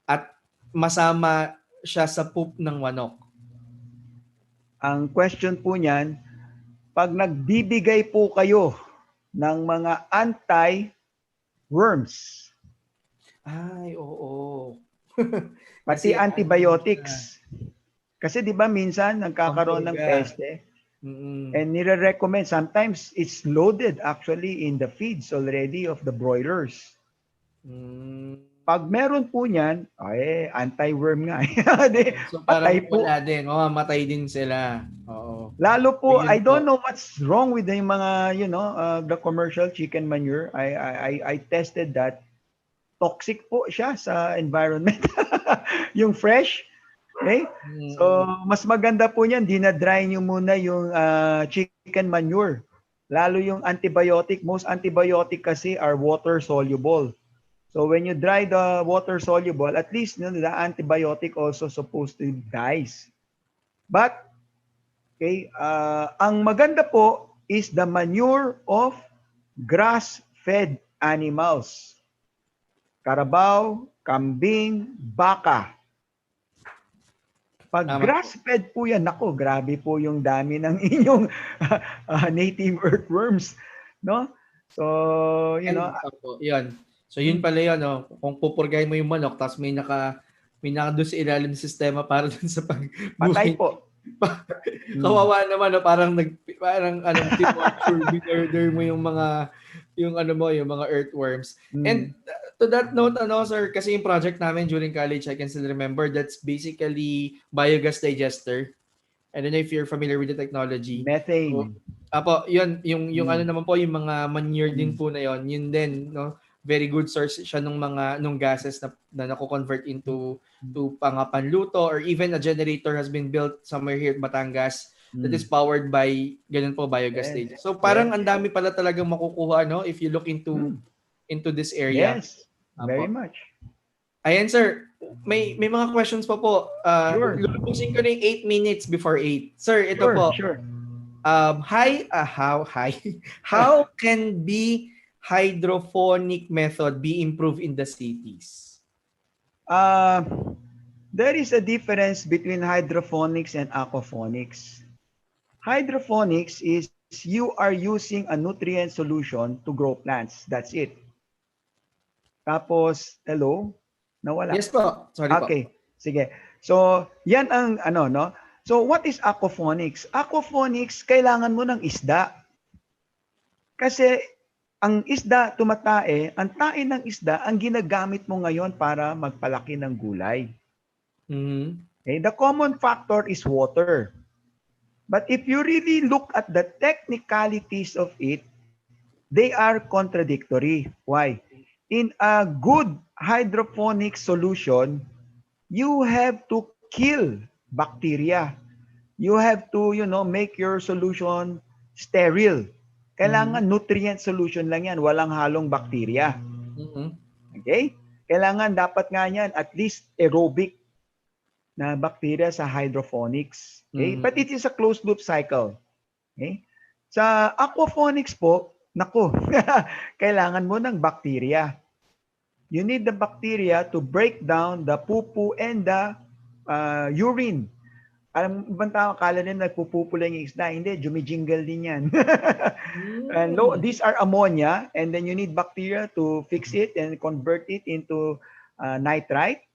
at masama siya sa poop ng manok? Ang question po niyan, pag nagbibigay po kayo ng mga anti-worms, Ay, oo. pati Kasi antibiotics. Kasi di ba minsan nagkakaroon ng pampurga. peste, Mm-mm. and nire-recommend, sometimes it's loaded actually in the feeds already of the broilers. Mm. Pag meron po niyan, ay, anti-worm nga. So parang Patay po. wala din. Matay din sila. Oo. Lalo So, po, yun I don't po. know what's wrong with the mga, the commercial chicken manure. I tested that. Toxic po siya sa environment. Yung fresh, okay? So, mas maganda po niyan, dinadry nyo muna yung chicken manure. Lalo yung antibiotic. Most antibiotic kasi are water soluble. So when you dry the water soluble, at least the antibiotic also supposed to dies. But okay, ang maganda po is the manure of grass-fed animals. Carabao, kambing, baka. Pag Tama. grass-fed po yan, nako, grabe po yung dami ng inyong native earthworms, no? So, Yun. So yun pala yun, no? Kung pupurgahin mo yung manok, tapos may naka doon sa ilalim ng sistema para doon sa patay pagbuhay. po. Kawawa naman, no? Parang tinurder mo yung mga yung mga earthworms. And to that note, sir, kasi yung project namin during college, I can still remember, that's basically biogas digester. I don't know if you're familiar with the technology. Methane. So, yung ano naman po, yung mga manure din po na yun din, no? Very good source siya nung gases na nako-convert into panluto, or even a generator has been built somewhere here at Batangas that is powered by ganun po biogas stage. So parang ang dami pala talagang makukuha, no, if you look into this area. Yes, very much. Ayan, sir. May mga questions pa po. Sure. Lulubusin ko na yung 8 minutes before 8. Sir, ito Sure, po. sure. How can be hydroponic method be improved in the cities? There is a difference between hydroponics and aquaponics. Hydroponics is you are using a nutrient solution to grow plants. That's it. Tapos, hello? Nawala. Yes po. Sorry po. Okay, sige. So, yan ang no? So what is aquaponics? Aquaponics, kailangan mo ng isda. Kasi ang isda tumatae, ang tae ng isda ang ginagamit mo ngayon para magpalaki ng gulay. Mm-hmm. Okay? The common factor is water. But if you really look at the technicalities of it, they are contradictory. Why? In a good hydroponic solution, you have to kill bacteria. You have to, make your solution sterile. Mm-hmm. Kailangan nutrient solution lang yan, walang halong bacteria. Mm-hmm. Okay? Kailangan dapat nga yan at least aerobic na bacteria sa hydroponics. Okay? Mm-hmm. But it is a closed loop cycle. Okay? Sa aquaponics po, naku, kailangan mo ng bacteria. You need the bacteria to break down the poo and the urine. Alam, ibang tao, akala nila nagpupupo lang yung isda. Hindi, jumijingle din yan. And these are ammonia, and then you need bacteria to fix it and convert it into nitrite,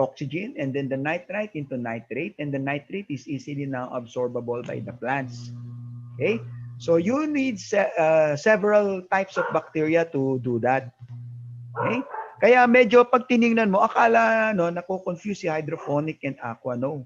oxygen, and then the nitrite into nitrate, and the nitrate is easily now absorbable by the plants. Okay? So you need several types of bacteria to do that. Okay? Kaya medyo pag tiningnan mo, akala nako-confuse si hydroponic and aqua. No.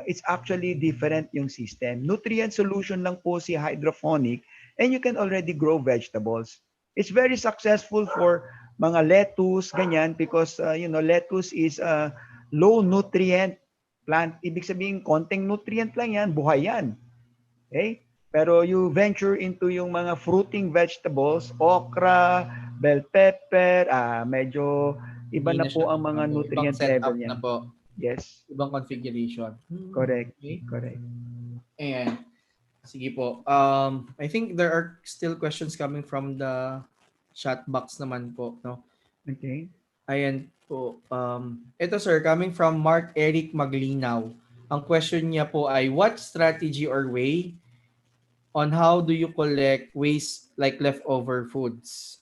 It's actually different yung system. Nutrient solution lang po si hydroponic and you can already grow vegetables. It's very successful for mga lettuce, ganyan, because lettuce is a low nutrient plant. Ibig sabihin, konting nutrient lang yan, buhay yan. Okay? Pero you venture into yung mga fruiting vegetables, okra, bell pepper, medyo iba na po ang mga nutrient level niya. Na po. Yes. Ibang configuration. Correct. Okay. Correct. And sige po. I think there are still questions coming from the chat box naman po, no? Okay. Ayan po. Ito sir, coming from Mark Eric Maglinaw. Ang question niya po ay, what strategy or way on how do you collect waste like leftover foods?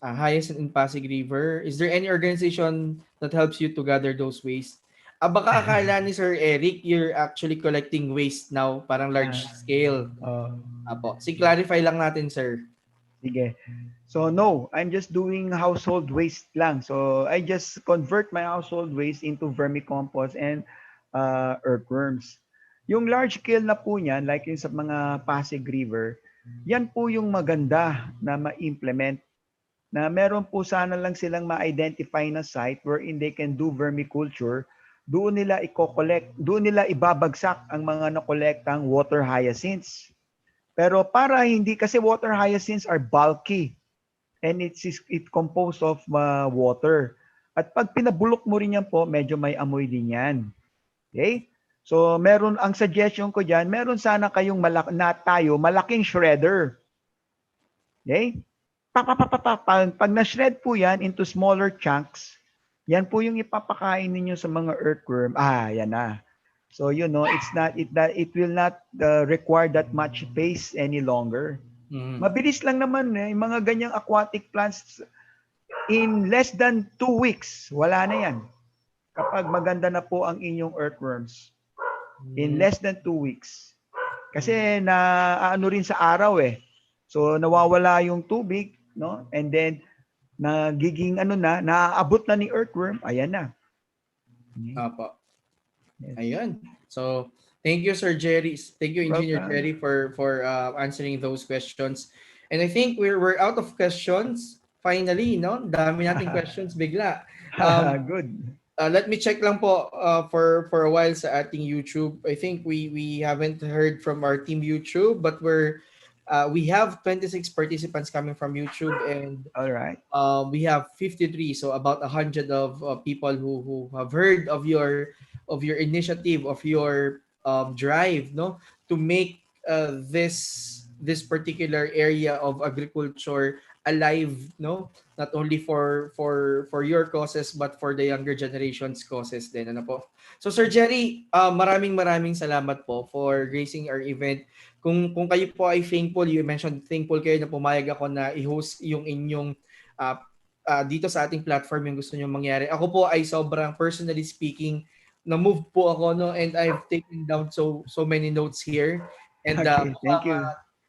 Hyacinth in Pasig River. Is there any organization that helps you to gather those waste? Baka akala ni Sir Eric, you're actually collecting waste now, parang large scale. Apo. Clarify lang natin, sir. Sige. So no, I'm just doing household waste lang. So I just convert my household waste into vermicompost and earthworms. Yung large scale na po niyan, like yung sa mga Pasig River, yan po yung maganda na ma-implement, na meron po sana lang silang ma-identify na site wherein they can do vermiculture. Doon nila i-collect, doon nila ibabagsak ang mga nakolektang water hyacinths. Pero para hindi, kasi water hyacinths are bulky and it composed of water. At pag pinabulok mo rin yan po, medyo may amoy din yan. Okay? So ang suggestion ko dyan, meron sana kayong malaking shredder. Okay? Pag na-shred po yan into smaller chunks, yan po yung ipapakain ninyo sa mga earthworm. Yan na. So it will not require that much space any longer. Mm-hmm. Mabilis lang naman yung mga ganyang aquatic plants, in less than 2 weeks, wala na yan. Kapag maganda na po ang inyong earthworms. In less than 2 weeks. Kasi ano rin sa araw eh. So nawawala yung tubig, no? And then nagiging naaabot na ni earthworm, ayan na. Apo. Yes. Ayun. So, thank you Sir Jerry. Thank you Engineer Jerry for answering those questions. And I think we're out of questions finally, no? Dami nating questions bigla. Good. Let me check lang po for a while sa ating YouTube. I think we haven't heard from our team YouTube, but we have 26 participants coming from YouTube, and all right. We have 53, so about 100 of people who have heard of your initiative, of your drive, no, to make this particular area of agriculture alive, no, not only for your causes but for the younger generation's causes din, ano po. So Sir Jerry, maraming salamat po for gracing our event. Kung kayo po ay thankful, you mentioned thankful kayo na pumayag ako na i-host yung inyong dito sa ating platform yung gusto niyo mangyari. Ako po ay sobrang, personally speaking, na-move po ako, no, and I've taken down so many notes here. And Okay, thank mukhang you.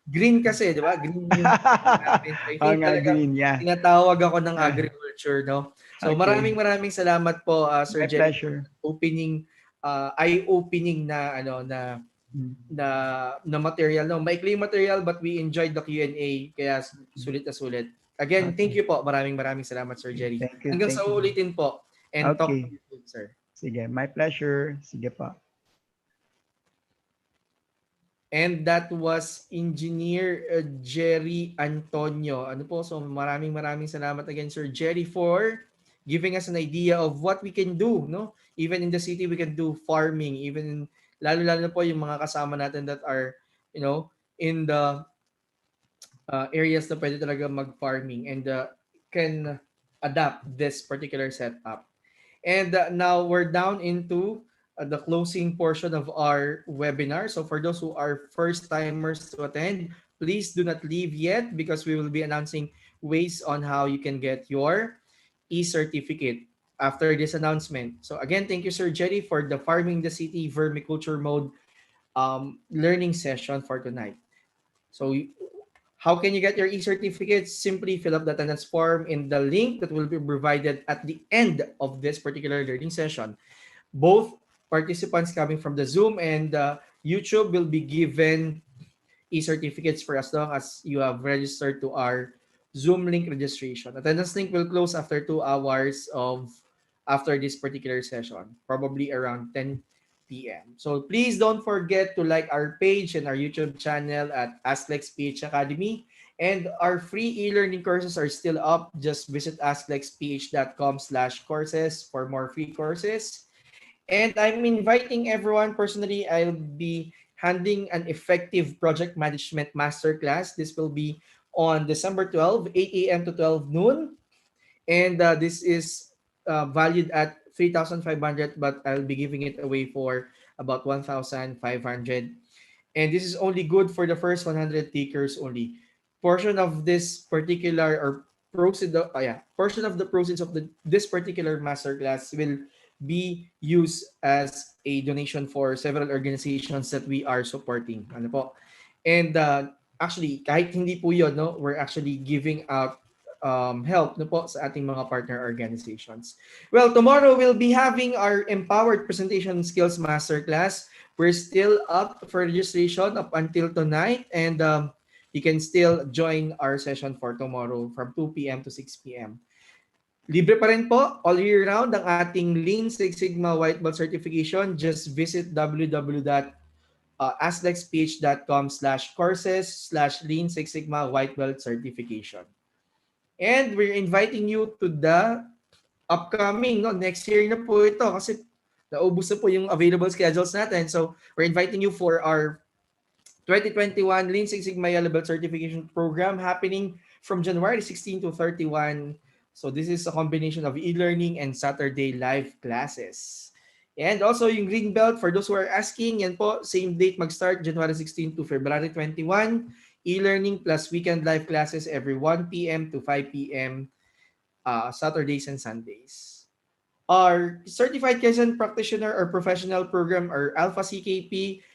green kasi, di ba? Green yung natin. So I Oo think nga, talagang green, yeah. tinatawag ako ng Ah, agriculture, no? So okay, maraming salamat po, Sir my Jerry, pleasure. opening, eye-opening na ano Mm. na na material, no? Maikli yung material but we enjoyed the Q&A kaya sulit na sulit. Again, thank Okay, you po. Maraming salamat, Sir okay, Jerry. thank you, Hanggang thank sa you. uulitin po and talk to Okay, you soon, sir. sige, my pleasure. Sige pa. And that was Engineer Jerry Antonio. Ano po? So maraming salamat again, Sir Jerry, for giving us an idea of what we can do, no? Even in the city, we can do farming. Even lalo na po yung mga kasama natin that are, in the areas na pwede talaga mag-farming and can adapt this particular setup. And now we're down into the closing portion of our webinar. So for those who are first timers to attend, please do not leave yet because we will be announcing ways on how you can get your e-certificate after this announcement. So again, thank you, Sir Jerry, for the Farming the City Vermiculture Mode learning session for tonight. So how can you get your e-certificates? Simply fill up the attendance form in the link that will be provided at the end of this particular learning session. Both participants coming from the Zoom and YouTube will be given e-certificates for as long as you have registered to our Zoom link registration. Attendance link will close after 2 hours of after this particular session, probably around 10 p.m. So please don't forget to like our page and our YouTube channel at Asklex PH Academy. And our free e-learning courses are still up. Just visit asklexph.com/courses for more free courses. And I'm inviting everyone personally. I'll be handling an effective project management masterclass. This will be on December 12, 8 a.m. to 12 noon. And this is valued at 3,500, but I'll be giving it away for about 1,500. And this is only good for the first 100 takers only. Portion of this particular or portion of the proceeds of this particular masterclass will be used as a donation for several organizations that we are supporting. Ano po? And actually, kahit hindi po yun, no, we're actually giving out help no po sa ating mga partner organizations. Well, tomorrow we'll be having our Empowered Presentation Skills Masterclass. We're still up for registration up until tonight, and you can still join our session for tomorrow from 2 p.m. to 6 p.m. Libre pa rin po all year round ang ating Lean Six Sigma White Belt Certification. Just visit www.aslexph.com/courses/Lean Six Sigma White Belt Certification. And we're inviting you to the upcoming, no, next year na po ito kasi naubos na po yung available schedules natin. So we're inviting you for our 2021 Lean Six Sigma Yellow Belt Certification Program happening from January 16 to 31. So this is a combination of e-learning and Saturday live classes. And also yung Green Belt, for those who are asking, yan po, same date mag-start January 16 to February 21. E-learning plus weekend live classes every 1 p.m. to 5 p.m. Saturdays and Sundays. Our Certified Kaizen Practitioner or Professional Program or Alpha CKP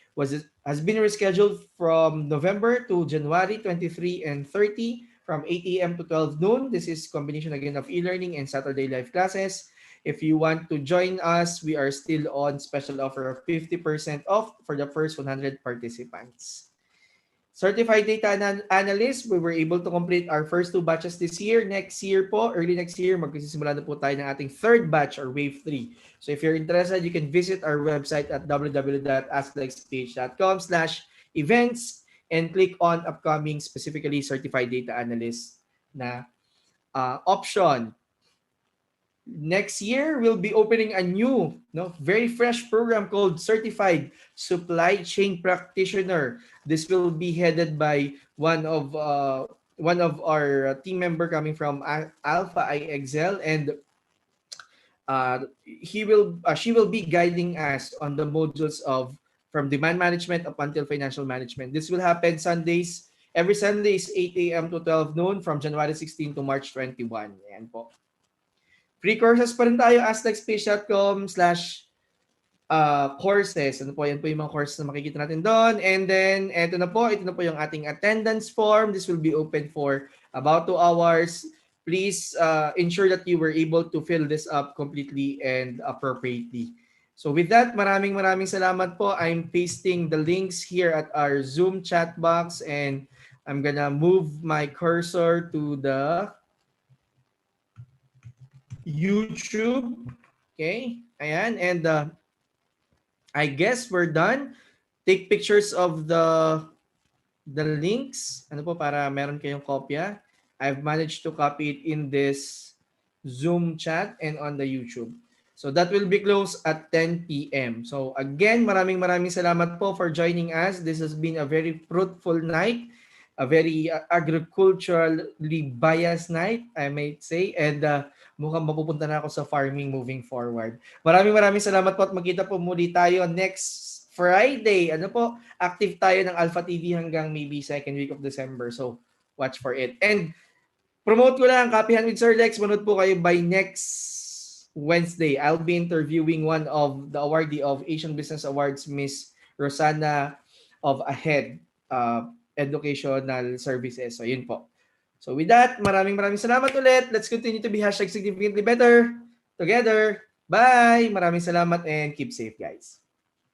has been rescheduled from November to January 23 and 30 from 8 a.m. to 12 noon. This is combination again of e-learning and Saturday live classes. If you want to join us, we are still on special offer of 50% off for the first 100 participants. Certified Data Analyst, we were able to complete our first 2 batches this year. Next year po, early next year, magsisimula na po tayo ng ating third batch or wave 3. So if you're interested, you can visit our website at www.asklexph.com/events and click on upcoming, specifically Certified Data Analyst na option. Next year, we'll be opening a new, very fresh program called Certified Supply Chain Practitioner. This will be headed by one of our team member coming from Alpha iExcel, and she will be guiding us on the modules of from demand management up until financial management. This will happen Sundays. Every Sunday is 8 a.m. to 12 noon from January 16 to March 21. Ayan po. Free courses pa rin tayo, aslexph.com/ courses. Ano po, yan po yung mga courses na makikita natin doon. And then, ito na po yung ating attendance form. This will be open for about 2 hours. Please ensure that you were able to fill this up completely and appropriately. So with that, maraming salamat po. I'm pasting the links here at our Zoom chat box and I'm gonna move my cursor to the YouTube. Okay, ayan, and I guess we're done. Take pictures of the links. Ano po, para meron kayong kopya. I've managed to copy it in this Zoom chat and on the YouTube. So that will be closed at 10 p.m. So again, maraming salamat po for joining us. This has been a very fruitful night, a very agriculturally biased night, I might say. And mukhang mapupunta na ako sa farming moving forward. Maraming salamat po at magkita po muli tayo next Friday. Ano po, active tayo ng Alpha TV hanggang maybe second week of December. So watch for it. And promote ko lang, Kapihan with Sir Lex. Manood po kayo by next Wednesday. I'll be interviewing one of the awardee of Asian Business Awards, Miss Rosana of Ahead Educational Services. So yun po. So with that, maraming salamat ulit. Let's continue to be #significantly better together. Bye! Maraming salamat and keep safe, guys.